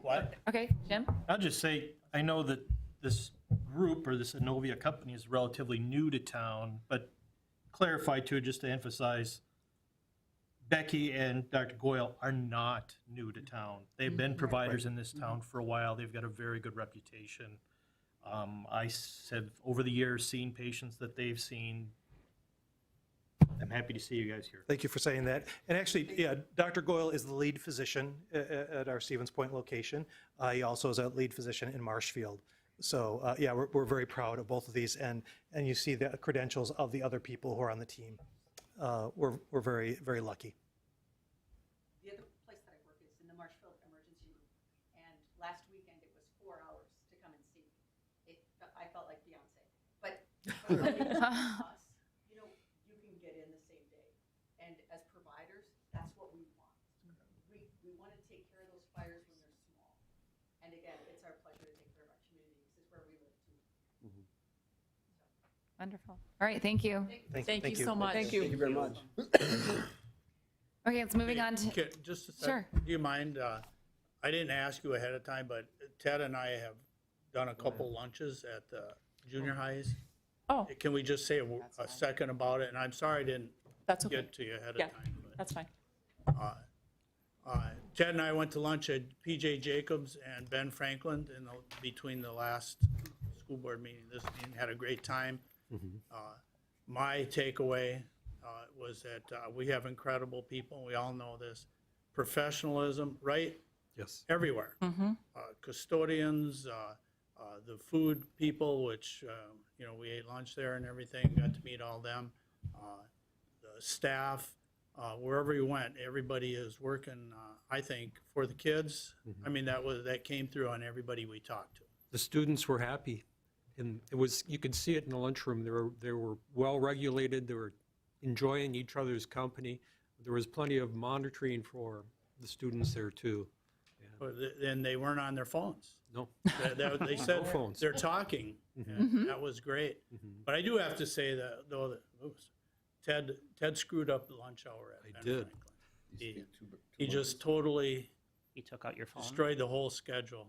What? Okay, Jim? I'll just say, I know that this group or this Innovia company is relatively new to town, but clarify too, just to emphasize, Becky and Dr. Goyle are not new to town. They've been providers in this town for a while. They've got a very good reputation. I have, over the years, seen patients that they've seen. I'm happy to see you guys here. Thank you for saying that. And actually, yeah, Dr. Goyle is the lead physician at our Stevens Point location. He also is a lead physician in Marshfield. So yeah, we're very proud of both of these, and you see the credentials of the other people who are on the team. We're very, very lucky. The other place that I work is in the Marshfield Emergency Room, and last weekend it was 4 hours to come and see. I felt like Beyonce, but us, you can get in the same day, and as providers, that's what we want. We want to take care of those fires when they're small, and again, it's our pleasure to take care of our community. This is where we live too. Wonderful. All right, thank you. Thank you so much. Thank you. Thank you very much. Okay, it's moving on to, Okay, just a sec. Sure. Do you mind, I didn't ask you ahead of time, but Ted and I have done a couple lunches at the junior highs. Oh. Can we just say a second about it? And I'm sorry I didn't That's okay. get to you ahead Yeah, of time. But, that's fine. Ted and I went to lunch at PJ Jacobs and Ben Franklin between the last school board meeting, this meeting, had a great time. My takeaway was that we have incredible people. We all know this. Professionalism, right Yes. everywhere. Custodians, the food people, which, we ate lunch there and everything, got to meet all them. The staff, wherever you went, everybody is working, I think, for the kids. I mean, that came through on everybody we talked to. The students were happy, and it was, you could see it in the lunchroom. They were well-regulated, they were enjoying each other's company. There was plenty of monitoring for the students there, too. And they weren't on their phones. No. They said No phones. they're talking, and that was great. But I do have to say that, though, that Ted screwed up the lunch hour at Ben did. Franklin. He just totally He took out your phone. destroyed the whole schedule.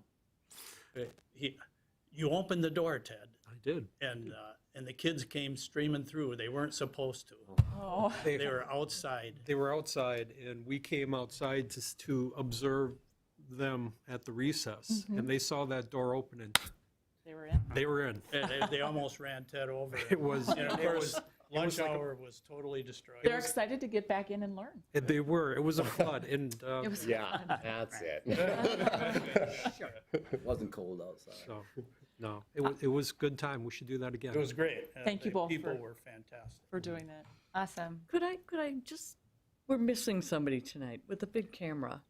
You opened the door, Ted, I did. and the kids came streaming through. They weren't supposed to. Oh. They were outside. They were outside, and we came outside to observe them at the recess, and they saw that door open, and They were in. they were in. They almost ran Ted over. It was- And of it course, was- lunch like a- hour was totally destroyed. They're excited to get back in and learn. And they were. It was a flood, and It was Yeah, fun. that's it. It wasn't cold outside. so, no, it was a good time. We should do that again. It was great. Thank you The both People for- were fantastic. For doing that. Awesome. Could I just, we're missing somebody tonight with a big camera.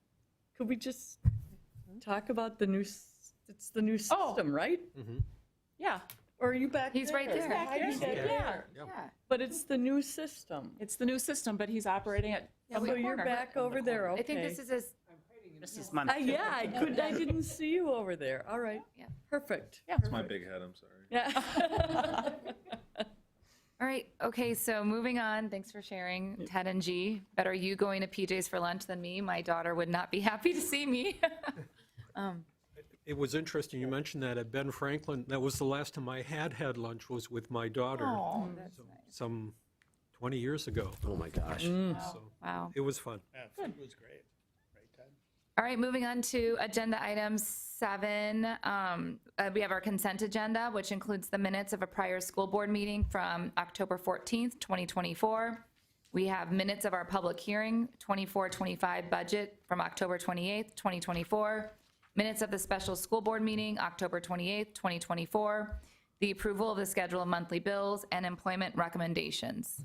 Could we just talk about the new, it's the new system, right? Yeah. Or are you back He's right there? there. Back there. He's back Yeah. there. But it's the new system. It's the new system, but he's operating it. So you're back over there, okay. I think this is his, This is month. Yeah, I didn't see you over there. All right. Yeah. Perfect. Yeah. That's my big head, I'm sorry. Yeah. all right, okay, so moving on, thanks for sharing, Ted and G. Better you going to PJ's for lunch than me. My daughter would not be happy to see me. It was interesting, you mentioned that at Ben Franklin. That was the last time I had lunch was with my daughter. Oh, that's nice. Some 20 years ago. Oh, my gosh. So Wow. it was fun. Yeah, food was great. Right, Ted? All right, moving on to agenda item 7. We have our consent agenda, which includes the minutes of a prior school board meeting from October 14th, 2024. We have minutes of our public hearing, 24-25 budget from October 28th, 2024. Minutes of the special school board meeting, October 28th, 2024. The approval of the schedule of monthly bills and employment recommendations.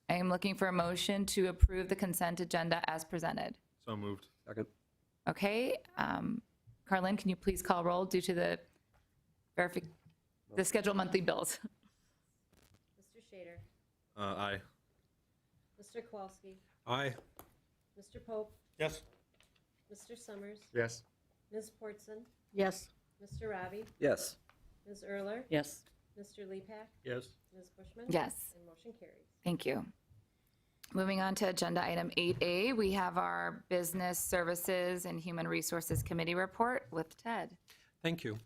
I am looking for a motion to approve the consent agenda as presented. So moved. Second. Okay, Carlin, can you please call roll due to the scheduled monthly bills? Mr. Shader, Aye. Mr. Kowalski, Aye. Mr. Pope, Yes. Mr. Summers, Yes. Ms. Portson, Yes. Mr. Ravi, Yes. Ms. Erler, Yes. Mr. Lepak, Yes. Ms. Bushman. Yes. And motion carries. Thank you. Moving on to agenda item 8A, we have our Business Services and Human Resources Committee report with Ted. Thank you.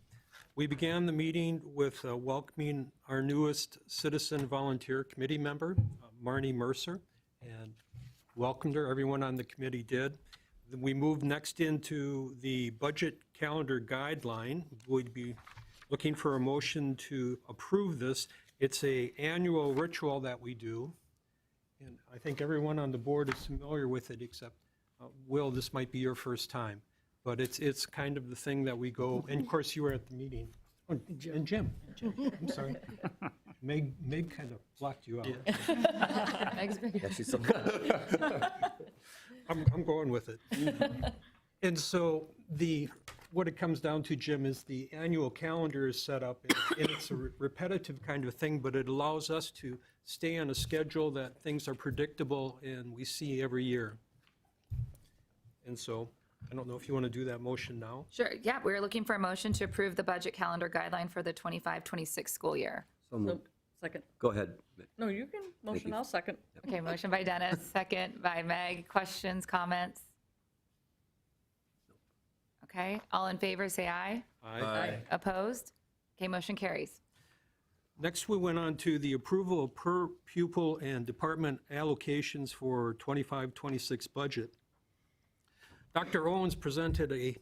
We began the meeting with welcoming our newest citizen volunteer committee member, Marnie Mercer, and welcomed her. Everyone on the committee did. Then we moved next into the budget calendar guideline. We'd be looking for a motion to approve this. It's an annual ritual that we do, and I think everyone on the board is familiar with it, except Will, this might be your first time. But it's kind of the thing that we go, and of course you were at the meeting. Oh, and Jim, I'm sorry. Meg kind of blocked you out. Meg's been- Yeah, she's so I'm going with it. And so what it comes down to, Jim, is the annual calendar is set up, and it's a repetitive kind of thing, but it allows us to stay on a schedule that things are predictable and we see every year. And so, I don't know if you want to do that motion now? Sure, yeah, we're looking for a motion to approve the budget calendar guideline for the 25-26 school year. So moved. Second. Go ahead. No, you can motion, you. I'll second. Okay, motion by Dennis, second by Meg. Questions, comments? Okay, all in favor, say aye. Aye. Opposed? Okay, motion carries. Next, we went on to the approval of per pupil and department allocations for 25-26 budget. Dr. Owens presented a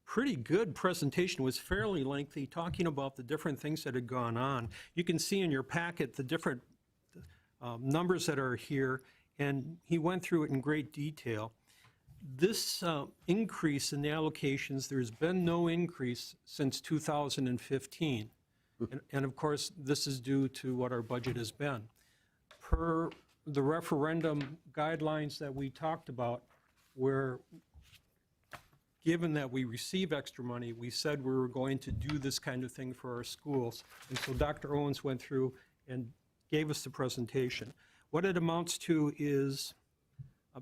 pretty good presentation. It was fairly lengthy, talking about the different things that had gone on. You can see in your packet the different numbers that are here, and he went through it in great detail. This increase in the allocations, there's been no increase since 2015. And of course, this is due to what our budget has been. Per the referendum guidelines that we talked about, where given that we receive extra money, we said we were going to do this kind of thing for our schools. And so Dr. Owens went through and gave us the presentation. What it amounts to is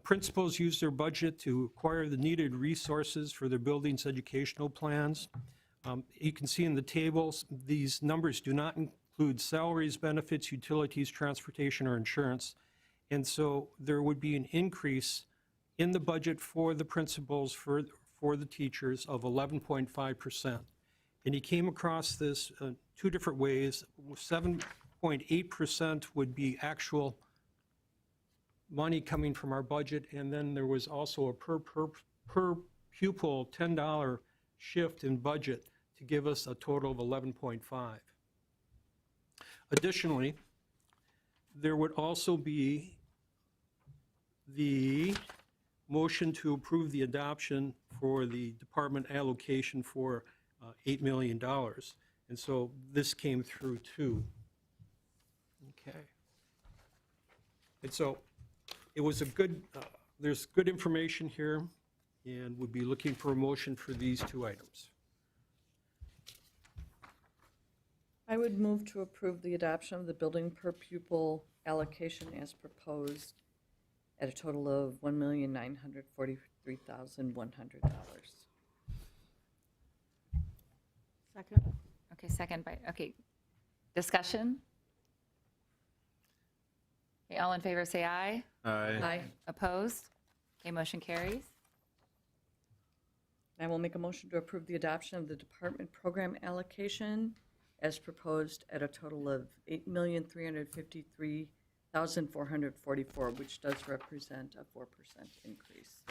principals use their budget to acquire the needed resources for their building's educational plans. You can see in the tables, these numbers do not include salaries, benefits, utilities, transportation, or insurance. And so there would be an increase in the budget for the principals, for the teachers, of 11.5%. And he came across this two different ways. 7.8% would be actual money coming from our budget, and then there was also a per pupil $10 shift in budget to give us a total of 11.5. Additionally, there would also be the motion to approve the adoption for the department allocation for $8 million. And so this came through too. Okay. And so it was a good, there's good information here, and we'd be looking for a motion for these two items. I would move to approve the adoption of the building per pupil allocation as proposed at a total of $1,943,100. Second. Okay, second by, okay. Discussion? Okay, all in favor, say aye. Aye. Opposed? Okay, motion carries. I will make a motion to approve the adoption of the department program allocation as proposed at a total of $8,353,444, which does represent a 4% increase.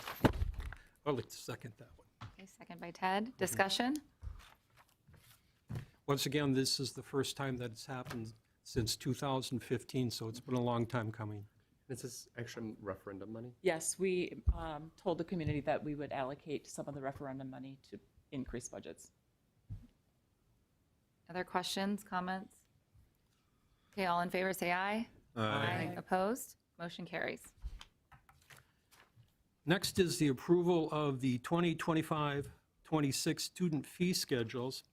I'd like to second that one. Okay, second by Ted. Discussion? Once again, this is the first time that it's happened since 2015, so it's been a long time coming. Is this actually referendum money? Yes, we told the community that we would allocate some of the referendum money to increase budgets. Other questions, comments? Okay, all in favor, say aye. Aye. Opposed? Motion carries. Next is the approval of the 2025-26 student fee schedules.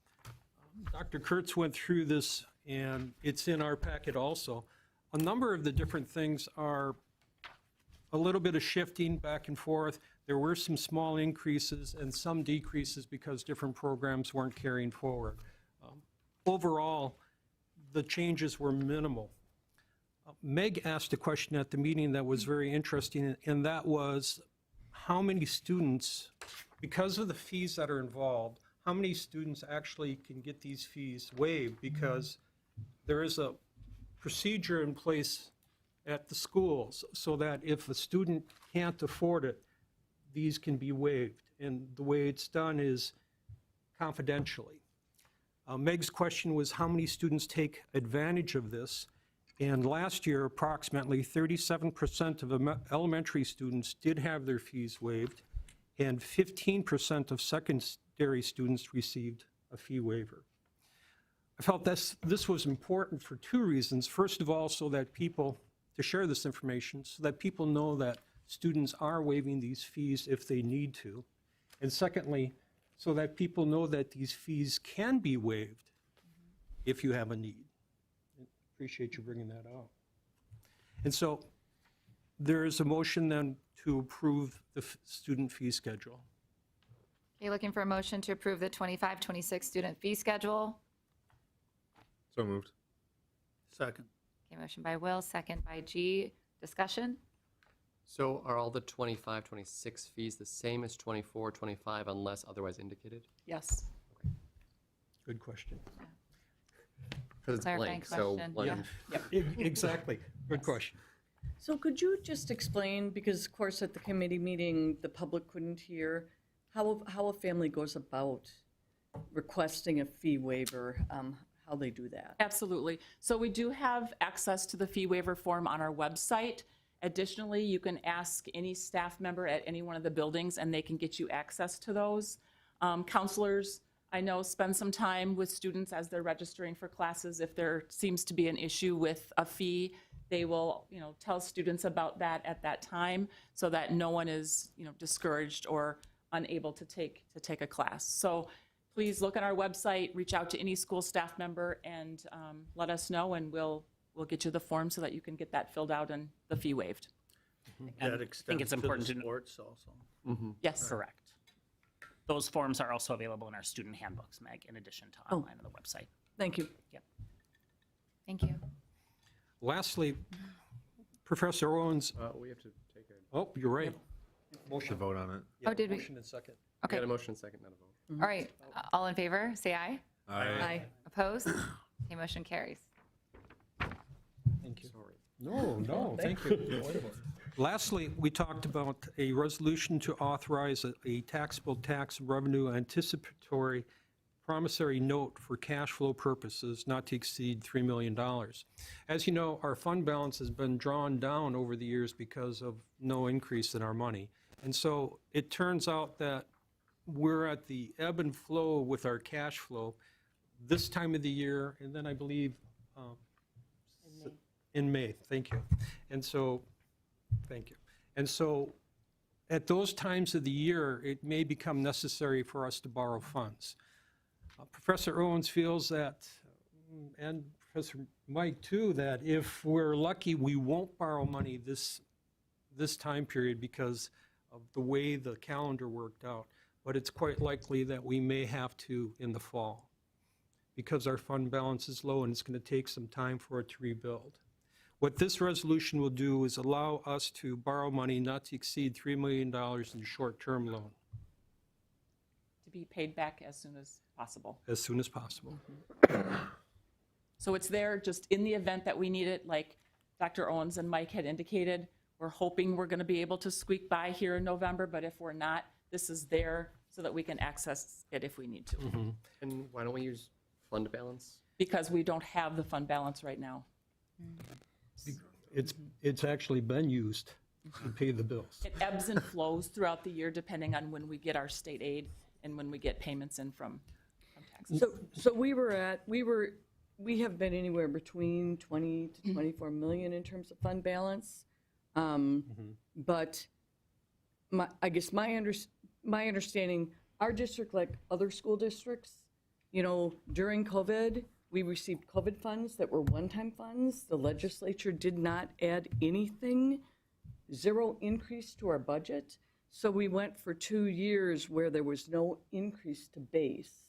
Dr. Kurtz went through this, and it's in our packet also. A number of the different things are a little bit of shifting back and forth. There were some small increases and some decreases because different programs weren't carrying forward. Overall, the changes were minimal. Meg asked a question at the meeting that was very interesting, and that was how many students, because of the fees that are involved, how many students actually can get these fees waived, because there is a procedure in place at the schools so that if a student can't afford it, these can be waived. And the way it's done is confidentially. Meg's question was how many students take advantage of this? And last year, approximately 37% of elementary students did have their fees waived, and 15% of secondary students received a fee waiver. I felt this was important for two reasons. First of all, so that people, to share this information, so that people know that students are waiving these fees if they need to. And secondly, so that people know that these fees can be waived if you have a need. Appreciate you bringing that out. And so there is a motion then to approve the student fee schedule. Okay, looking for a motion to approve the 25-26 student fee schedule. So moved. Second. Okay, motion by Will, second by G. Discussion? So are all the 25, 26 fees the same as 24, 25 unless otherwise indicated? Yes. Good question. Because it's Clarifying blank, so question, one. yeah. Exactly. Good question. So could you just explain, because of course at the committee meeting, the public couldn't hear, how a family goes about requesting a fee waiver, how they do that? Absolutely. So we do have access to the fee waiver form on our website, Additionally, you can ask any staff member at any one of the buildings, and they can get you access to those. Counselors, I know, spend some time with students as they're registering for classes. If there seems to be an issue with a fee, they will, tell students about that at that time so that no one is, discouraged or unable to take a class. So please look at our website, reach out to any school staff member, and let us know, and we'll get you the form so that you can get that filled out and the fee waived. And That I extends think it's to the important to. sports also. Yes. Correct. Those forms are also available in our student handbooks, Meg, in addition to online on the website. Thank you. Yep. Thank you. Lastly, Professor Owens, We have to take oh, you're right. to vote on it. Oh, did we? Motion and second. Okay. We got a motion second, not a vote. All right, all in favor, say aye. Aye. Opposed? Okay, motion carries. Thank you. No, thank you. Lastly, we talked about a resolution to authorize a taxable tax revenue anticipatory promissory note for cash flow purposes not to exceed $3 million. As you know, our fund balance has been drawn down over the years because of no increase in our money. And so it turns out that we're at the ebb and flow with our cash flow this time of the year, and then I believe in May, thank you. And so, thank you. And so at those times of the year, it may become necessary for us to borrow funds. Professor Owens feels that, and Professor Mike too, that if we're lucky, we won't borrow money this time period because of the way the calendar worked out. But it's quite likely that we may have to in the fall because our fund balance is low and it's going to take some time for it to rebuild. What this resolution will do is allow us to borrow money not to exceed $3 million in short-term loan To be paid back as soon as possible. as soon as possible. So it's there just in the event that we need it, like Dr. Owens and Mike had indicated. We're hoping we're going to be able to squeak by here in November, but if we're not, this is there so that we can access it if we need to. And why don't we use fund balance? Because we don't have the fund balance right now. It's actually been used to pay the bills. It ebbs and flows throughout the year depending on when we get our state aid and when we get payments in from taxes. So we have been anywhere between 20 to 24 million in terms of fund balance. But I guess my understanding, our district, like other school districts, during COVID, we received COVID funds that were one-time funds. The legislature did not add anything, zero increase to our budget. So we went for 2 years where there was no increase to base,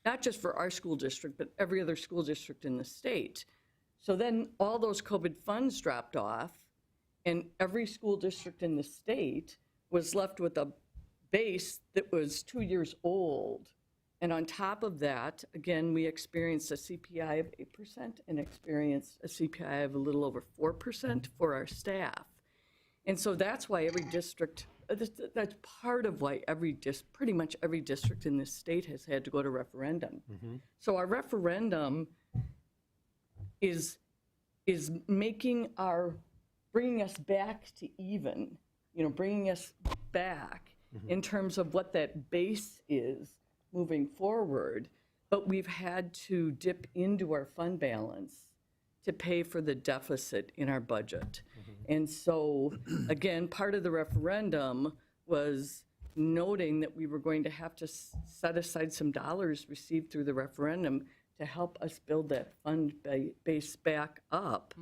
not just for our school district, but every other school district in the state. So then all those COVID funds dropped off, and every school district in the state was left with a base that was 2 years old. And on top of that, again, we experienced a CPI of 8% and experienced a CPI of a little over 4% for our staff. And so that's why every district, that's part of why pretty much every district in this state has had to go to referendum. So our referendum is bringing us back to even, bringing us back in terms of what that base is moving forward, but we've had to dip into our fund balance to pay for the deficit in our budget. And so, again, part of the referendum was noting that we were going to have to set aside some dollars received through the referendum to help us build that fund base back up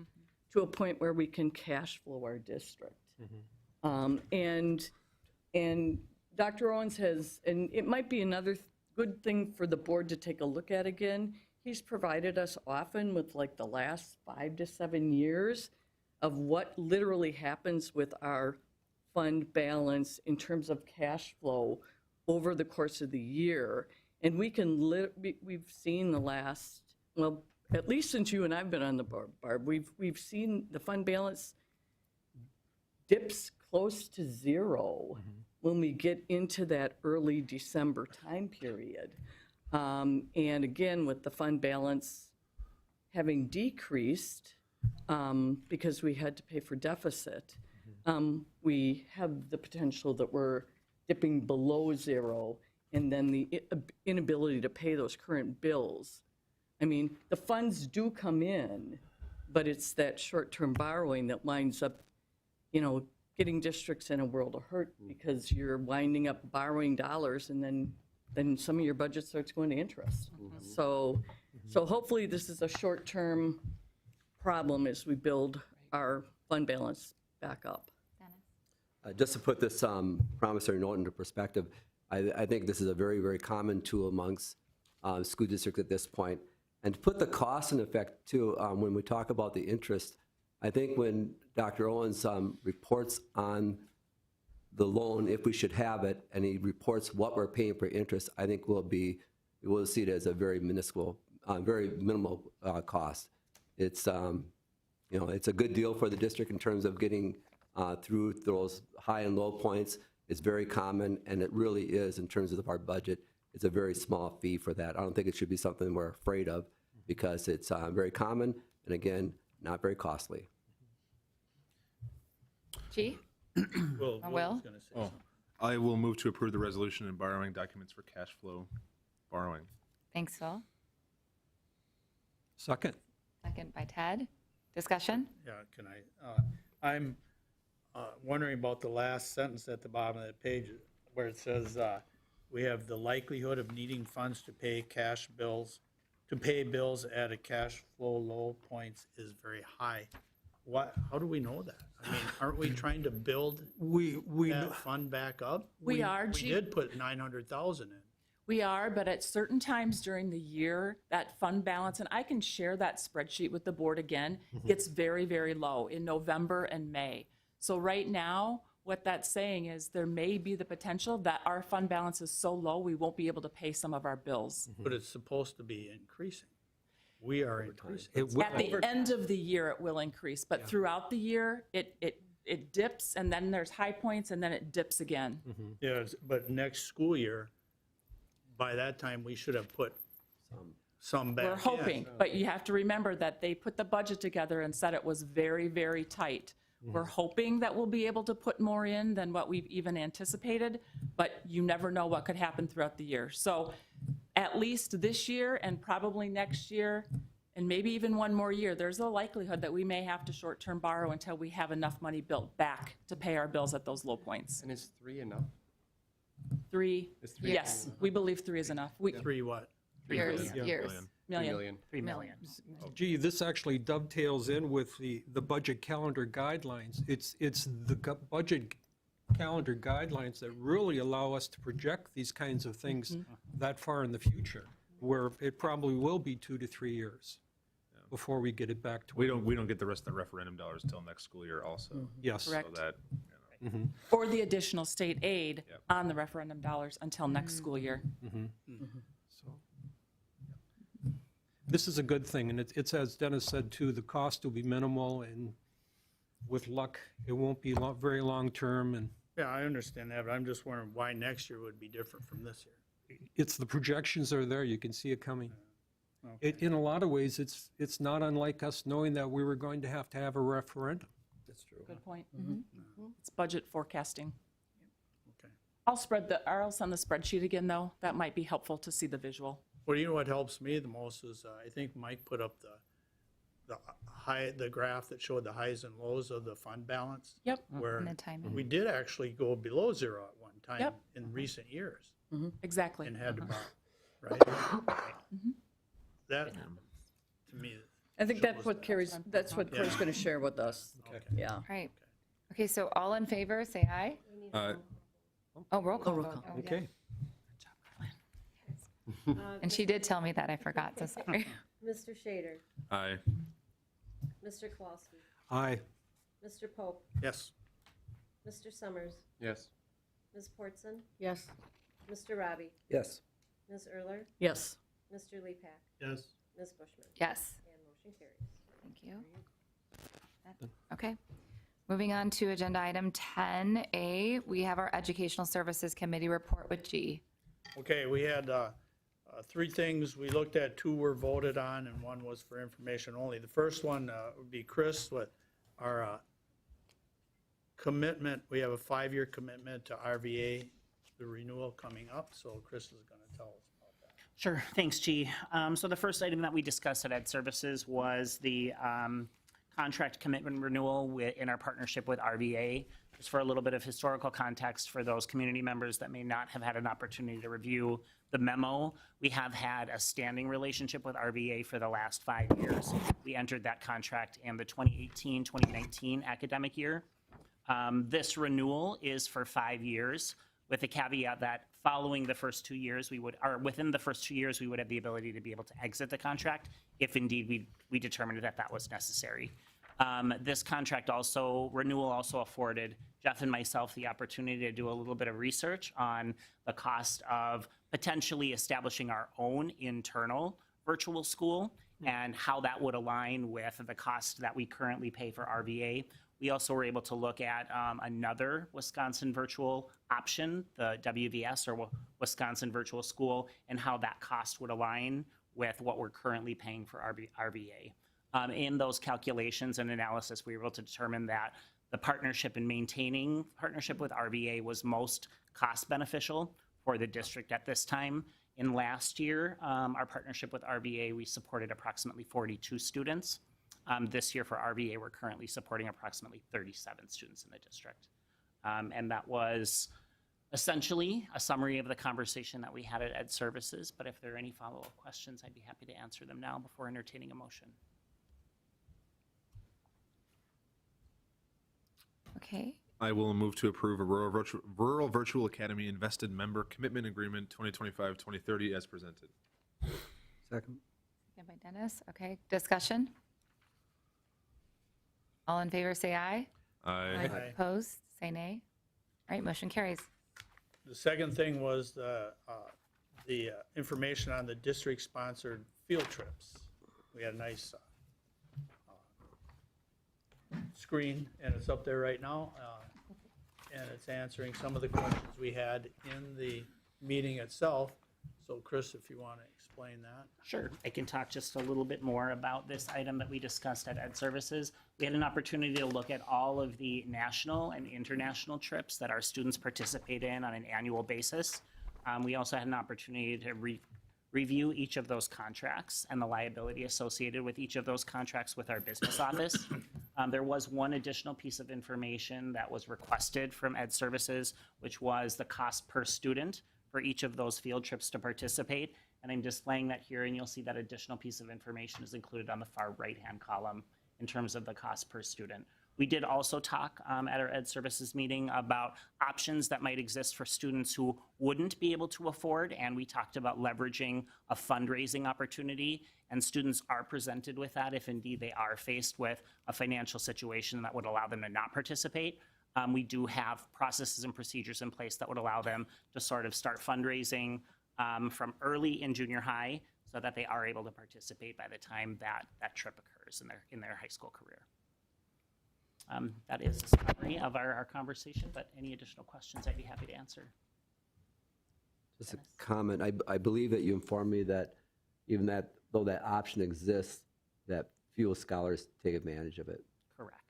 to a point where we can cash flow our district. And Dr. Owens has, and it might be another good thing for the board to take a look at again, he's provided us often with like the last 5 to 7 years of what literally happens with our fund balance in terms of cash flow over the course of the year. And we can, we've seen the last, well, at least since you and I've been on the board, Barb, we've seen the fund balance dips close to zero when we get into that early December time period. And again, with the fund balance having decreased because we had to pay for deficit. We have the potential that we're dipping below zero, and then the inability to pay those current bills. I mean, the funds do come in, but it's that short-term borrowing that winds up, getting districts in a world of hurt because you're winding up borrowing dollars, and then some of your budget starts going to interest. So hopefully this is a short-term problem as we build our fund balance back up. Just to put this promissory note into perspective, I think this is a very, very common tool amongst school districts at this point. And to put the cost in effect too, when we talk about the interest, I think when Dr. Owens reports on the loan, if we should have it, and he reports what we're paying for interest, I think we'll see it as a very minuscule, very minimal cost. It's it's a good deal for the district in terms of getting through those high and low points. It's very common, and it really is in terms of our budget. It's a very small fee for that. I don't think it should be something we're afraid of because it's very common and again, not very costly. G? Will. Will? I will move to approve the resolution and borrowing documents for cash flow borrowing. Thanks, Phil. Second. Second by Ted. Discussion? Yeah, can I'm wondering about the last sentence at the bottom of the page where it says, we have the likelihood of needing funds to pay bills at a cash flow low points is very high. How do we know that? I mean, aren't we trying to build that fund back up? We are, We did put 900,000 in. We are, but at certain times during the year, that fund balance, and I can share that spreadsheet with the board again, gets very, very low in November and May. So right now, what that's saying is there may be the potential that our fund balance is so low, we won't be able to pay some of our bills. But it's supposed to be increasing. We are increasing. At the end of the year, it will increase, but throughout the year, it dips, and then there's high points, and then it dips again. Yeah, but next school year, by that time, we should have put some back in. We're hoping, but you have to remember that they put the budget together and said it was very, very tight. We're hoping that we'll be able to put more in than what we've even anticipated, but you never know what could happen throughout the year. So at least this year and probably next year, and maybe even one more year, there's a likelihood that we may have to short-term borrow until we have enough money built back to pay our bills at those low points. And is 3 enough? 3, Is 3 yes, we believe 3 is enough. Three what? Years. Million. 3 million. Gee, this actually dovetails in with the budget calendar guidelines. It's the budget calendar guidelines that really allow us to project these kinds of things that far in the future, where it probably will be 2 to 3 years before we get it back to. We don't get the rest of the referendum dollars till next school year also. Yes. So Correct. that, Or the additional state aid on the referendum dollars until next school year. So this is a good thing, and it's as Dennis said too, the cost will be minimal, and with luck, it won't be very long-term, and Yeah, I understand that, but I'm just wondering why next year would be different from this year. it's the projections are there, you can see it coming. In a lot of ways, it's not unlike us knowing that we were going to have a referendum. That's true. Good point. It's budget forecasting. Okay. I'll send the spreadsheet again, though. That might be helpful to see the visual. Well, you know what helps me the most is I think Mike put up the graph that showed the highs and lows of the fund balance. Yep. Where And the timing. we did actually go below zero at one time Yep. in recent years Exactly. and had to borrow, right? That, to me. I think that's what Carrie's going to share with us. Yeah. All right. Okay, so all in favor, say aye. Oh, roll call. vote. Oh, yeah. Okay. And she did tell me that, I forgot, so sorry. Mr. Shader, aye. Mr. Kowalski, Aye. Mr. Pope, Yes. Mr. Summers, Yes. Ms. Portson, Yes. Mr. Robbie, Yes. Ms. Erler, Yes. Mr. Lepak, Yes. Ms. Bushman. Yes, And motion carries. thank you. Okay. Moving on to agenda item 10A, we have our Educational Services Committee report with G. Okay, we had Three things we looked at, two were voted on, and one was for information only. The first one would be Chris with our commitment. We have a 5-year commitment to RVA, the renewal coming up, so Chris is going to tell us about that. Sure, thanks, G. So the first item that we discussed at Ed Services was the contract commitment renewal in our partnership with RVA. Just for a little bit of historical context for those community members that may not have had an opportunity to review the memo, we have had a standing relationship with RVA for the last 5 years. We entered that contract in the 2018-2019 academic year. This renewal is for 5 years, with the caveat that following the first 2 years, within the first 2 years, we would have the ability to be able to exit the contract if indeed we determined that that was necessary. This contract renewal also afforded Jeff and myself the opportunity to do a little bit of research on the cost of potentially establishing our own internal virtual school and how that would align with the cost that we currently pay for RVA. We also were able to look at another Wisconsin virtual option, the WVS or Wisconsin Virtual School, and how that cost would align with what we're currently paying for RVA. In those calculations and analysis, we were able to determine that the partnership and maintaining partnership with RVA was most cost beneficial for the district at this time. In last year, our partnership with RVA, we supported approximately 42 students. This year for RVA, we're currently supporting approximately 37 students in the district. And that was essentially a summary of the conversation that we had at Ed Services. But if there are any follow-up questions, I'd be happy to answer them now before entertaining a motion. Okay. I will move to approve a Rural Virtual Academy Invested Member Commitment Agreement 2025-2030 as presented. Second. Second by Dennis. Okay, discussion? All in favor, say aye. Aye. Opposed, say nay. All right, motion carries. The second thing was the information on the district-sponsored field trips. We had a nice screen, and it's up there right now, and it's answering some of the questions we had in the meeting itself. So Chris, if you want to explain that. Sure, I can talk just a little bit more about this item that we discussed at Ed Services. We had an opportunity to look at all of the national and international trips that our students participate in on an annual basis. We also had an opportunity to review each of those contracts and the liability associated with each of those contracts with our business office. There was one additional piece of information that was requested from Ed Services, which was the cost per student for each of those field trips to participate. And I'm displaying that here, and you'll see that additional piece of information is included on the far right-hand column in terms of the cost per student. We did also talk at our Ed Services meeting about options that might exist for students who wouldn't be able to afford, and we talked about leveraging a fundraising opportunity, and students are presented with that if indeed they are faced with a financial situation that would allow them to not participate. We do have processes and procedures in place that would allow them to sort of start fundraising from early in junior high so that they are able to participate by the time that that trip occurs in their high school career. That is a summary of our conversation, but any additional questions I'd be happy to answer. Just a comment. I believe that you informed me that even that, though that option exists, that few scholars take advantage of it. Correct.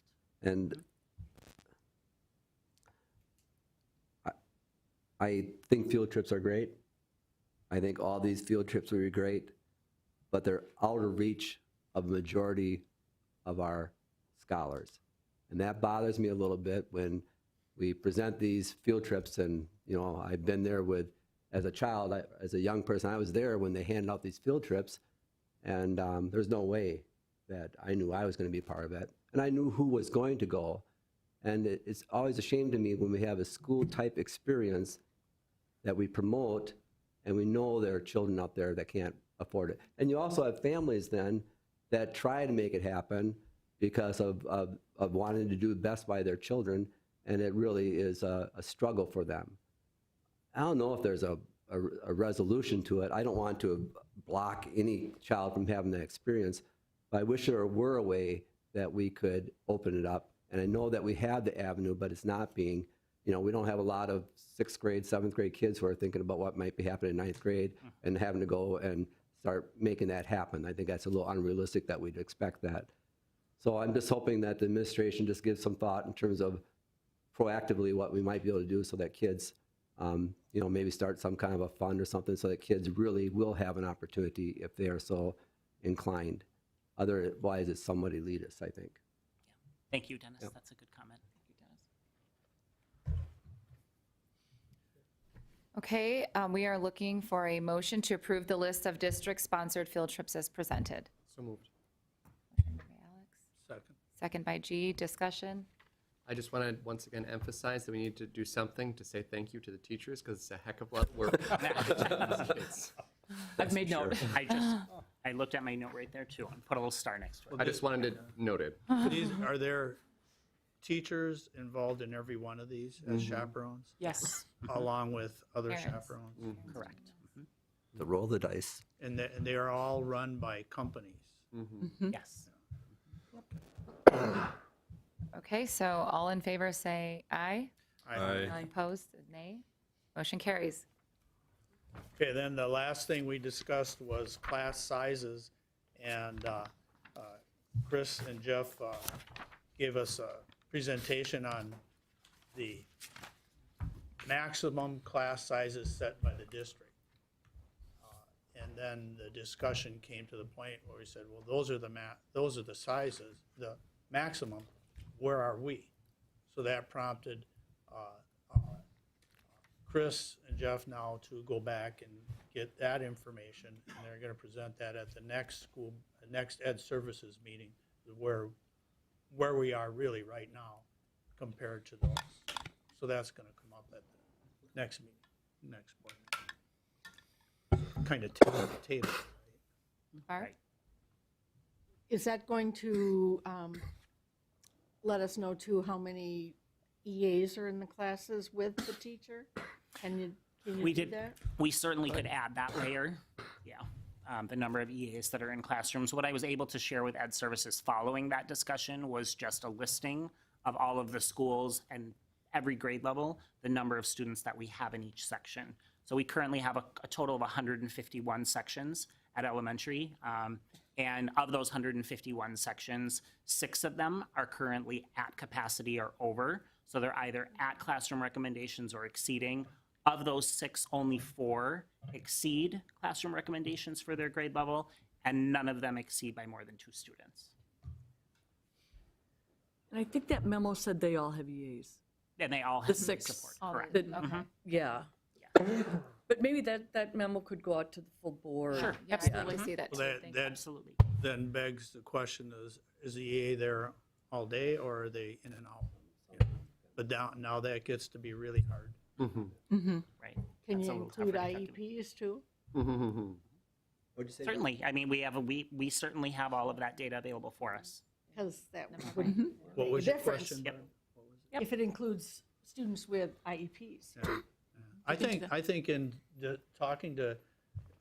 And I think field trips are great. I think all these field trips would be great, but they're out of reach of the majority of our scholars. And that bothers me a little bit when we present these field trips, and I've been there as a child, as a young person, I was there when they handed out these field trips, and there's no way that I knew I was going to be a part of it. And I knew who was going to go. And it's always a shame to me when we have a school-type experience that we promote, and we know there are children out there that can't afford it. And you also have families then that try to make it happen because of wanting to do the best by their children, and it really is a struggle for them. I don't know if there's a resolution to it. I don't want to block any child from having that experience, but I wish there were a way that we could open it up. And I know that we have the avenue, but it's not being we don't have a lot of 6th grade, 7th grade kids who are thinking about what might be happening in 9th grade and having to go and start making that happen. I think that's a little unrealistic that we'd expect that. So I'm just hoping that the administration just gives some thought in terms of proactively what we might be able to do so that kids, maybe start some kind of a fund or something so that kids really will have an opportunity if they are so inclined. Otherwise, it's somewhat elitist, I think. Thank you, Dennis. Yep. That's a good comment. Okay, we are looking for a motion to approve the list of district-sponsored field trips as presented. So moved. Second. Second by G. Discussion? I just want to once again emphasize that we need to do something to say thank you to the teachers because it's a heck of a lot of work. I've made note. I looked at my note right there too and put a little star next to it. I just wanted to note it. Are there teachers involved in every one of these as chaperones? Yes. Along with other Parents. chaperones? Correct. The roll the dice. And they are all run by companies? Yes. Okay, so all in favor say aye. Aye. Opposed, nay. Motion carries. Okay, then the last thing we discussed was class sizes, and Chris and Jeff gave us a presentation on the maximum class sizes set by the district. And then the discussion came to the point where we said, well, those are the sizes, the maximum, where are we? So that prompted Chris and Jeff now to go back and get that information, and they're gonna present that at the next Ed Services meeting, where we are really right now compared to those. So that's gonna come up at the next meeting, next board meeting. Kind of table, Barb? Is that going to let us know too how many EAs are in the classes with the teacher? Can you We do did. that? We certainly could add that layer. Yeah. The number of EAs that are in classrooms. What I was able to share with Ed Services following that discussion was just a listing of all of the schools and every grade level, the number of students that we have in each section. So we currently have a total of 151 sections at elementary. And of those 151 sections, 6 of them are currently at capacity or over. So they're either at classroom recommendations or exceeding. Of those 6, only 4 exceed classroom recommendations for their grade level, and none of them exceed by more than 2 students. And I think that memo said they all have EAs. And they all The have 6. support, All correct. right. That- Okay. Yeah. But maybe that memo could go out to the full board. Sure. Yeah, absolutely see that too. Well, Thank you. Absolutely. then begs the question is the EA there all day, or are they in and out? But now that gets to be really hard. Right. Can That's you a little include tougher to get to. IEPs too? What'd you say? Certainly. I mean, we certainly have all of that data available for us. Because that would What make was a your difference question? if it includes students with IEPs. I think in talking to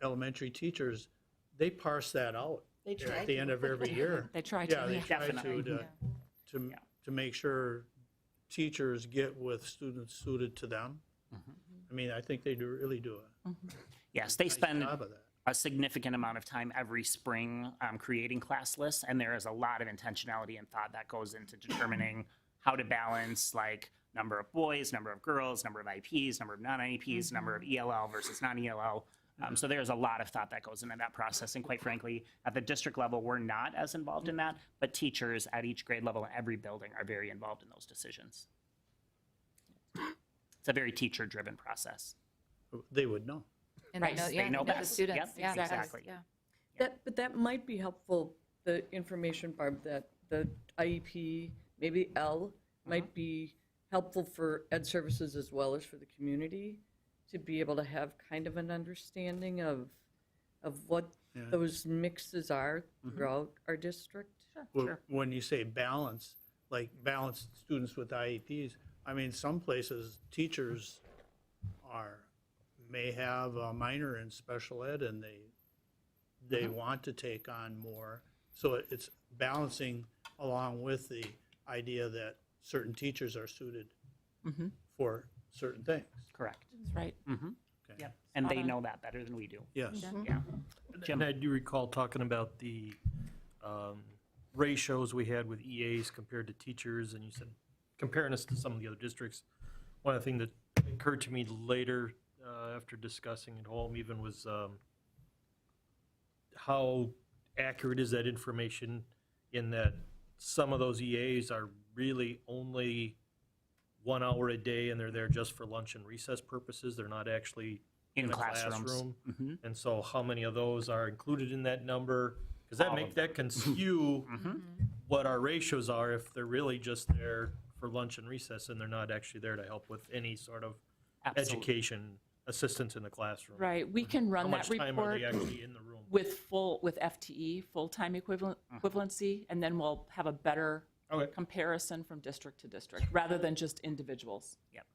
elementary teachers, they parse that out They try at the to. end of every year. They try to, Yeah, they yeah. try Definitely. to make sure teachers get with students suited to them. I mean, I think they really do a Yes, they nice spend job of that. a significant amount of time every spring creating class lists, and there is a lot of intentionality and thought that goes into determining how to balance like number of boys, number of girls, number of IEPs, number of non-IEPs, number of ELL versus non-ELL. So there's a lot of thought that goes into that process, and quite frankly, at the district level, we're not as involved in that, but teachers at each grade level in every building are very involved in those decisions. It's a very teacher-driven process. They would know. And Right, they know, they yeah, know the best. students, Yep, yeah. exactly. Yeah. But that might be helpful, the information, Barb, that the IEP, maybe L, might be helpful for Ed Services as well as for the community to be able to have kind of an understanding of what Yeah. those mixes are throughout our district. When you say balance, like balance students with IEPs, I mean, some places, teachers may have a minor in special ed and they want to take on more. So it's balancing along with the idea that certain teachers are suited for certain things. Correct. That's right. Yep. And they know that better than we do. Yes. Yeah. And I do recall talking about the ratios we had with EAs compared to teachers, and you said comparing us to some of the other districts. One of the things that occurred to me later after discussing at home even was how accurate is that information in that some of those EAs are really only 1 hour a day and they're there just for lunch and recess purposes. They're not actually in a classrooms. classroom. And so how many of those are included in that number? Because that can skew what our ratios are if they're really just there for lunch and recess and they're not actually there to help with any sort of Absolutely. education assistance in the classroom. Right, we can run How that much time are report they actually in the room? with FTE, full-time equivalency, and then we'll have a better comparison from district to district, rather than just individuals. Yep.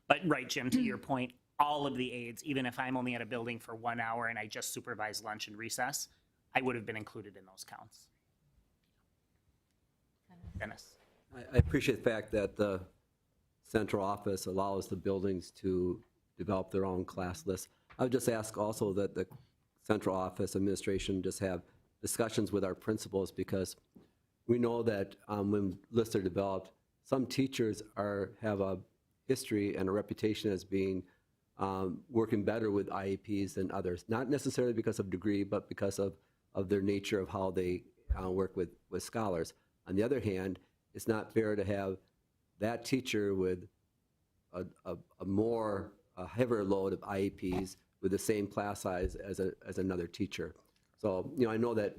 But right, Jim, to your point, all of the aides, even if I'm only at a building for 1 hour and I just supervise lunch and recess, I would have been included in those counts. Dennis. I appreciate the fact that the central office allows the buildings to develop their own class lists. I would just ask also that the central office administration just have discussions with our principals, because we know that when lists are developed, some teachers have a history and a reputation as being working better with IEPs than others, not necessarily because of degree, but because of their nature of how they work with scholars. On the other hand, it's not fair to have that teacher with a heavier load of IEPs with the same class size as another teacher. So, I know that,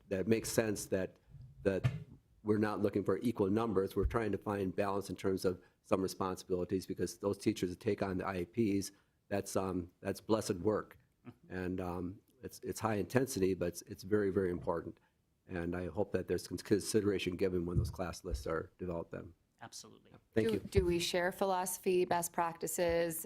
that makes sense that we're not looking for equal numbers. We're trying to find balance in terms of some responsibilities, because those teachers that take on the IEPs, that's blessed work. And it's high intensity, but it's very, very important. And I hope that there's consideration given when those class lists are developed then. Absolutely. Thank you. Do we share philosophy, best practices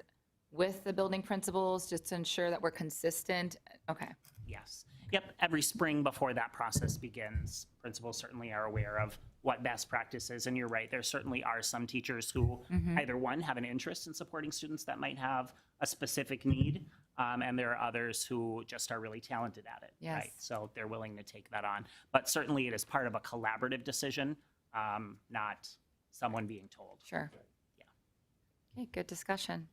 with the building principals just to ensure that we're consistent? Okay. Yes. Yep. Every spring before that process begins, principals certainly are aware of what best practices. And you're right, there certainly are some teachers who either one, have an interest in supporting students that might have a specific need, and there are others who just are really talented at it. Yes. Right. So they're willing to take that on. But certainly it is part of a collaborative decision, not someone being told. Sure. Yeah. Okay, good discussion.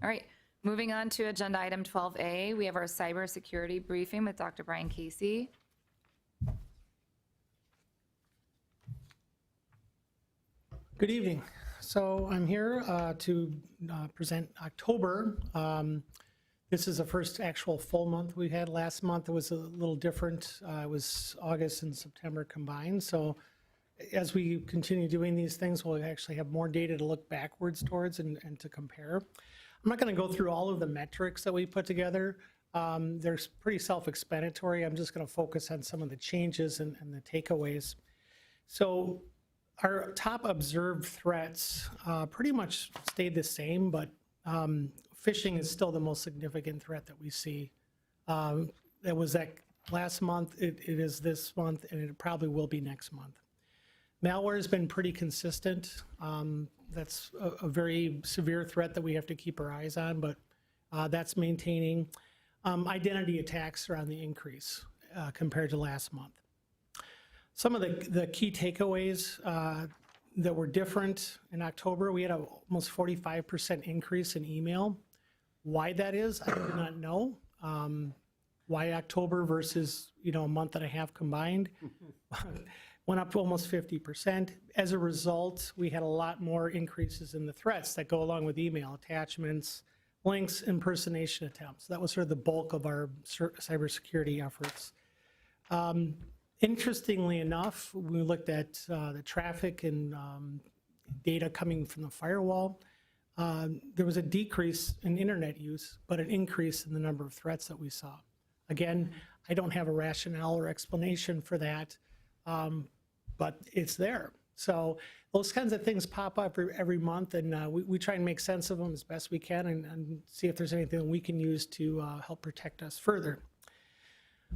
All right, moving on to agenda item 12A, we have our cybersecurity briefing with Dr. Brian Casey. Good evening. So I'm here to present October. This is the first actual full month we had. Last month it was a little different. It was August and September combined. So as we continue doing these things, we'll actually have more data to look backwards towards and to compare. I'm not going to go through all of the metrics that we put together. They're pretty self-explanatory. I'm just going to focus on some of the changes and the takeaways. So our top observed threats pretty much stayed the same, but phishing is still the most significant threat that we see. That was that last month, it is this month, and it probably will be next month. Malware has been pretty consistent. That's a very severe threat that we have to keep our eyes on, but that's maintaining. Identity attacks are on the increase compared to last month. Some of the key takeaways that were different in October, we had a almost 45% increase in email. Why that is, I do not know. Why October versus a month and a half combined went up to almost 50%. As a result, we had a lot more increases in the threats that go along with email attachments, links, impersonation attempts. That was sort of the bulk of our cybersecurity efforts. Interestingly enough, we looked at the traffic and data coming from the firewall. There was a decrease in internet use, but an increase in the number of threats that we saw. Again, I don't have a rationale or explanation for that, but it's there. So those kinds of things pop up every month, and we try and make sense of them as best we can and see if there's anything we can use to help protect us further.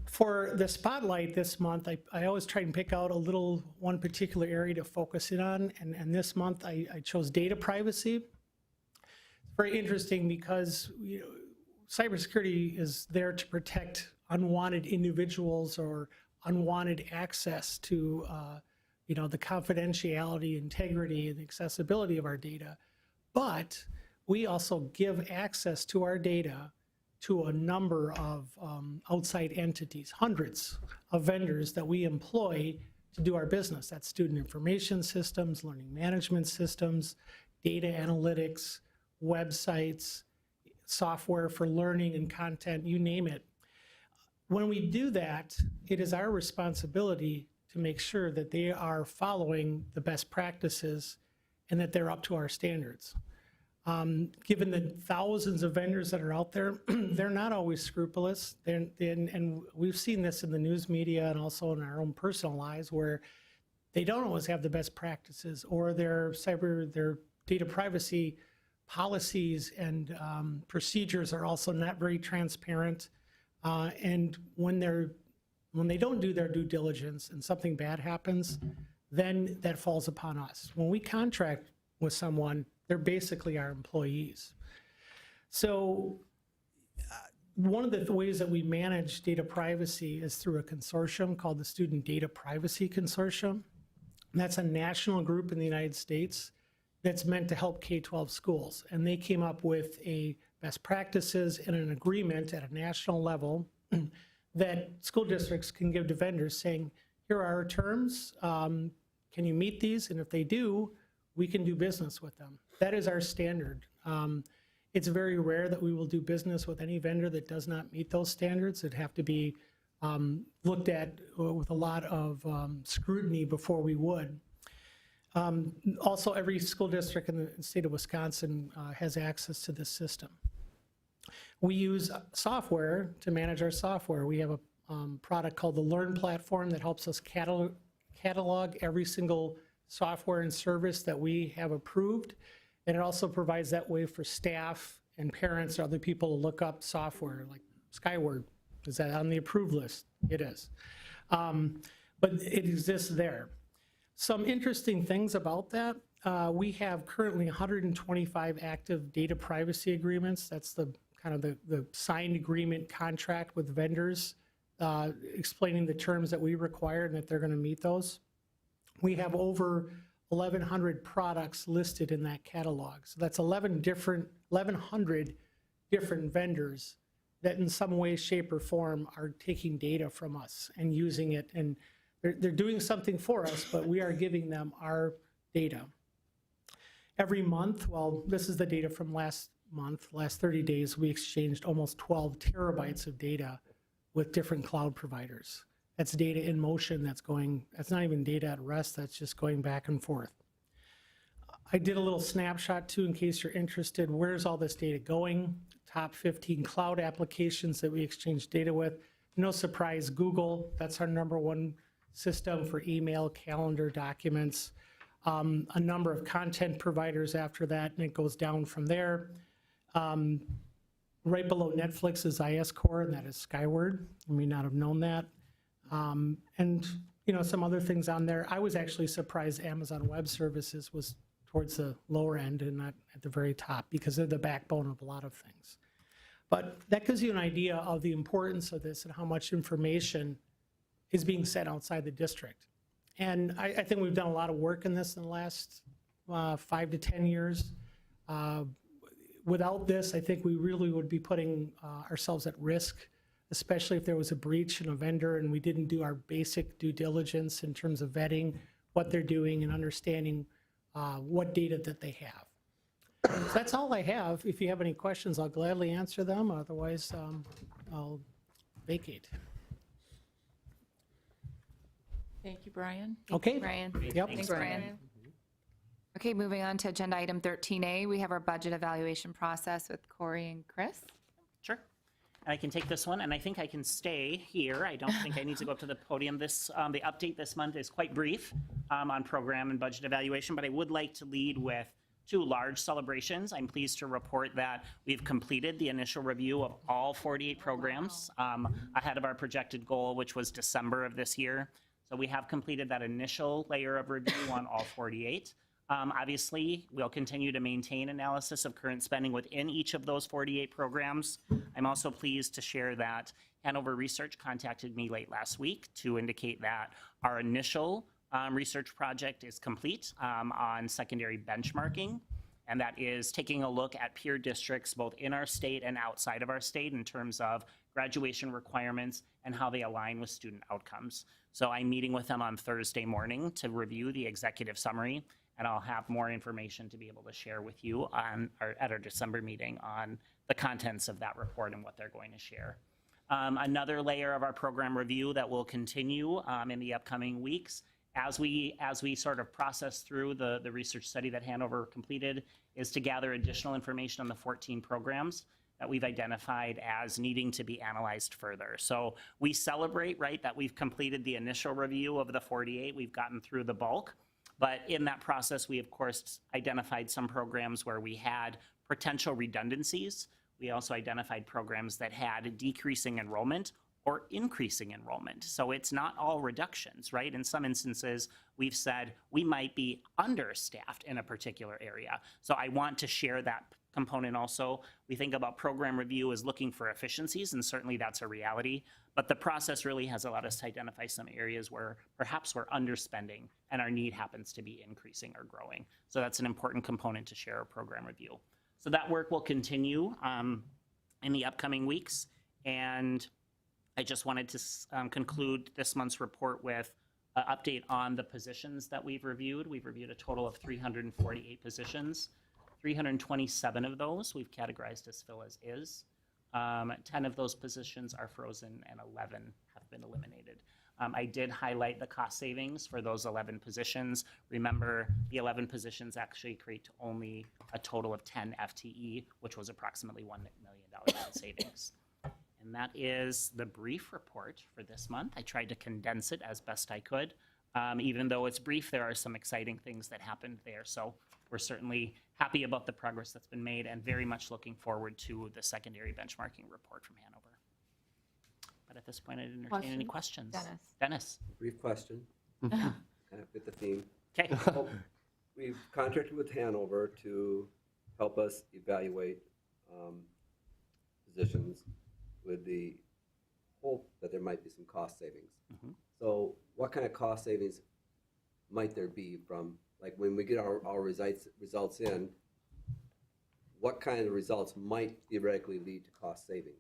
For the spotlight this month, I always try and pick out one particular area to focus in on, and this month I chose data privacy. It's very interesting because cybersecurity is there to protect unwanted individuals or unwanted access to the confidentiality, integrity, and accessibility of our data. But we also give access to our data to a number of outside entities, hundreds of vendors that we employ to do our business. That's student information systems, learning management systems, data analytics, websites, software for learning and content, you name it. When we do that, it is our responsibility to make sure that they are following the best practices and that they're up to our standards. Given the thousands of vendors that are out there, they're not always scrupulous. And we've seen this in the news media and also in our own personal lives where they don't always have the best practices, or their data privacy policies and procedures are also not very transparent. And when they don't do their due diligence and something bad happens, then that falls upon us. When we contract with someone, they're basically our employees. So one of the ways that we manage data privacy is through a consortium called the Student Data Privacy Consortium. And that's a national group in the United States that's meant to help K-12 schools. And they came up with a best practices and an agreement at a national level that school districts can give to vendors saying, here are our terms, can you meet these? And if they do, we can do business with them. That is our standard. It's very rare that we will do business with any vendor that does not meet those standards. It'd have to be looked at with a lot of scrutiny before we would. Also, every school district in the state of Wisconsin has access to this system. We use software to manage our software. We have a product called the Learn platform that helps us catalog every single software and service that we have approved. And it also provides that way for staff and parents or other people to look up software like Skyward. Is that on the approved list? It is. But it exists there. Some interesting things about that. We have currently 125 active data privacy agreements. That's the kind of the signed agreement contract with vendors explaining the terms that we require and that they're going to meet those. We have over 1,100 products listed in that catalog. So that's 1,100 different vendors that in some way, shape, or form are taking data from us and using it. And they're doing something for us, but we are giving them our data. Every month, well, this is the data from last month, last 30 days, we exchanged almost 12 terabytes of data with different cloud providers. That's data in motion that's not even data at rest, that's just going back and forth. I did a little snapshot too, in case you're interested. Where's all this data going? Top 15 cloud applications that we exchange data with. No surprise, Google, that's our #1 system for email, calendar, documents. A number of content providers after that, and it goes down from there. Right below Netflix is ISCore, and that is Skyward. You may not have known that. And some other things on there. I was actually surprised Amazon Web Services was towards the lower end and not at the very top because they're the backbone of a lot of things. But that gives you an idea of the importance of this and how much information is being sent outside the district. And I think we've done a lot of work in this in the last 5 to 10 years. Without this, I think we really would be putting ourselves at risk, especially if there was a breach in a vendor and we didn't do our basic due diligence in terms of vetting what they're doing and understanding what data that they have. So that's all I have. If you have any questions, I'll gladly answer them. Otherwise, I'll vacate. Thank you, Brian. Okay. Brian. Yep. Thanks, Brian. Okay, moving on to agenda item 13A, we have our budget evaluation process with Corey and Chris. Sure. I can take this one, and I think I can stay here. I don't think I need to go up to the podium. The update this month is quite brief on program and budget evaluation, but I would like to lead with two large celebrations. I'm pleased to report that we've completed the initial review of all 48 programs ahead of our projected goal, which was December of this year. So we have completed that initial layer of review on all 48. Obviously, we'll continue to maintain analysis of current spending within each of those 48 programs. I'm also pleased to share that Hanover Research contacted me late last week to indicate that our initial research project is complete on secondary benchmarking, and that is taking a look at peer districts both in our state and outside of our state in terms of graduation requirements and how they align with student outcomes. So I'm meeting with them on Thursday morning to review the executive summary, and I'll have more information to be able to share with you at our December meeting on the contents of that report and what they're going to share. Another layer of our program review that will continue in the upcoming weeks as we sort of process through the research study that Hanover completed is to gather additional information on the 14 programs that we've identified as needing to be analyzed further. So we celebrate, right, that we've completed the initial review of the 48, we've gotten through the bulk, but in that process, we of course identified some programs where we had potential redundancies. We also identified programs that had decreasing enrollment or increasing enrollment. So it's not all reductions, right? In some instances, we've said we might be understaffed in a particular area. So I want to share that component also. We think about program review as looking for efficiencies, and certainly that's a reality. But the process really has allowed us to identify some areas where perhaps we're underspending and our need happens to be increasing or growing. So that's an important component to share a program review. So that work will continue in the upcoming weeks. And I just wanted to conclude this month's report with an update on the positions that we've reviewed. We've reviewed a total of 348 positions. 327 of those we've categorized as fill as is. 10 of those positions are frozen and 11 have been eliminated. I did highlight the cost savings for those 11 positions. Remember, the 11 positions actually create only a total of 10 FTE, which was approximately $1 million in savings. And that is the brief report for this month. I tried to condense it as best I could. Even though it's brief, there are some exciting things that happened there. So we're certainly happy about the progress that's been made and very much looking forward to the secondary benchmarking report from Hanover. But at this point, I'd entertain any questions. Dennis. Brief question. Kind of fit the theme. Okay. So we've contracted with Hanover to help us evaluate positions with the hope that there might be some cost savings. So what kind of cost savings might there be from, like when we get our results in, what kind of results might theoretically lead to cost savings?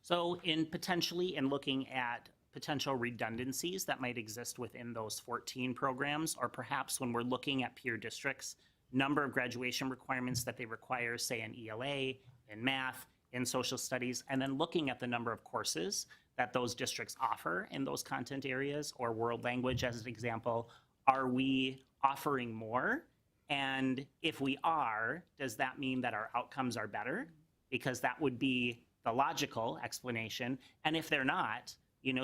So in looking at potential redundancies that might exist within those 14 programs, or perhaps when we're looking at peer districts, number of graduation requirements that they require, say in ELA, in math, in social studies, and then looking at the number of courses that those districts offer in those content areas, or world language as an example. Are we offering more? And if we are, does that mean that our outcomes are better? Because that would be the logical explanation. And if they're not,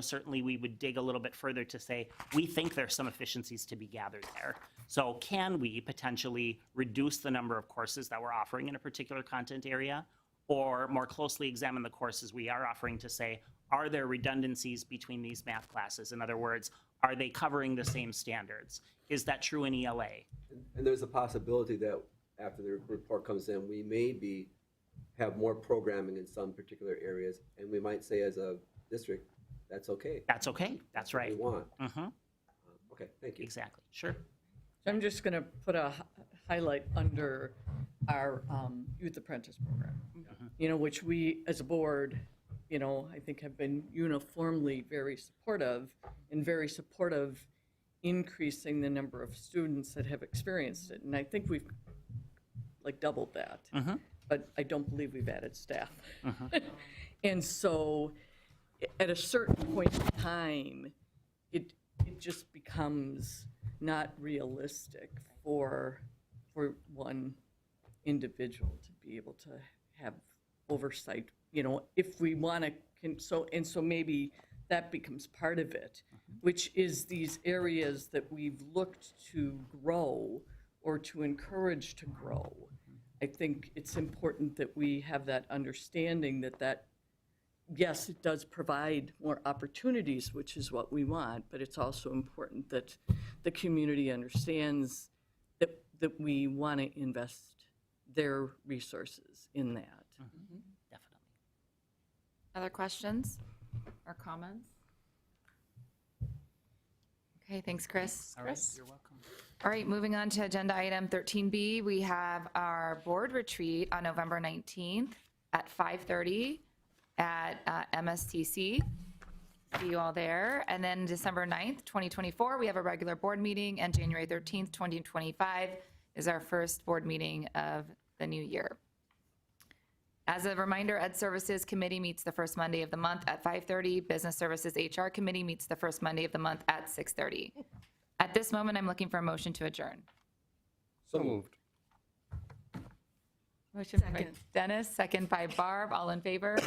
certainly we would dig a little bit further to say, we think there's some efficiencies to be gathered there. So can we potentially reduce the number of courses that we're offering in a particular content area? Or more closely examine the courses we are offering to say, are there redundancies between these math classes? In other words, are they covering the same standards? Is that true in ELA? And there's a possibility that after the report comes in, we may have more programming in some particular areas, and we might say as a district, that's okay. That's okay. That's right. We want. Okay, thank you. Exactly. Sure. So I'm just going to put a highlight under our youth apprentice program, which we as a board, I think have been uniformly very supportive increasing the number of students that have experienced it. And I think we've doubled that, but I don't believe we've added staff. And so at a certain point in time, it just becomes not realistic for one individual to be able to have oversight, if we want to, so maybe that becomes part of it, which is these areas that we've looked to grow or to encourage to grow. I think it's important that we have that understanding that yes, it does provide more opportunities, which is what we want, but it's also important that the community understands that we want to invest their resources in that. Definitely. Other questions or comments? Okay, thanks, Chris. All right, you're welcome. All right, moving on to agenda item 13B, we have our board retreat on November 19th at 5:30 at MSTC. See you all there. And then December 9th, 2024, we have a regular board meeting, and January 13th, 2025 is our first board meeting of the new year. As a reminder, Ed Services Committee meets the first Monday of the month at 5:30. Business Services HR Committee meets the first Monday of the month at 6:30. At this moment, I'm looking for a motion to adjourn. So moved. Motion by Dennis, second by Barb. All in favor?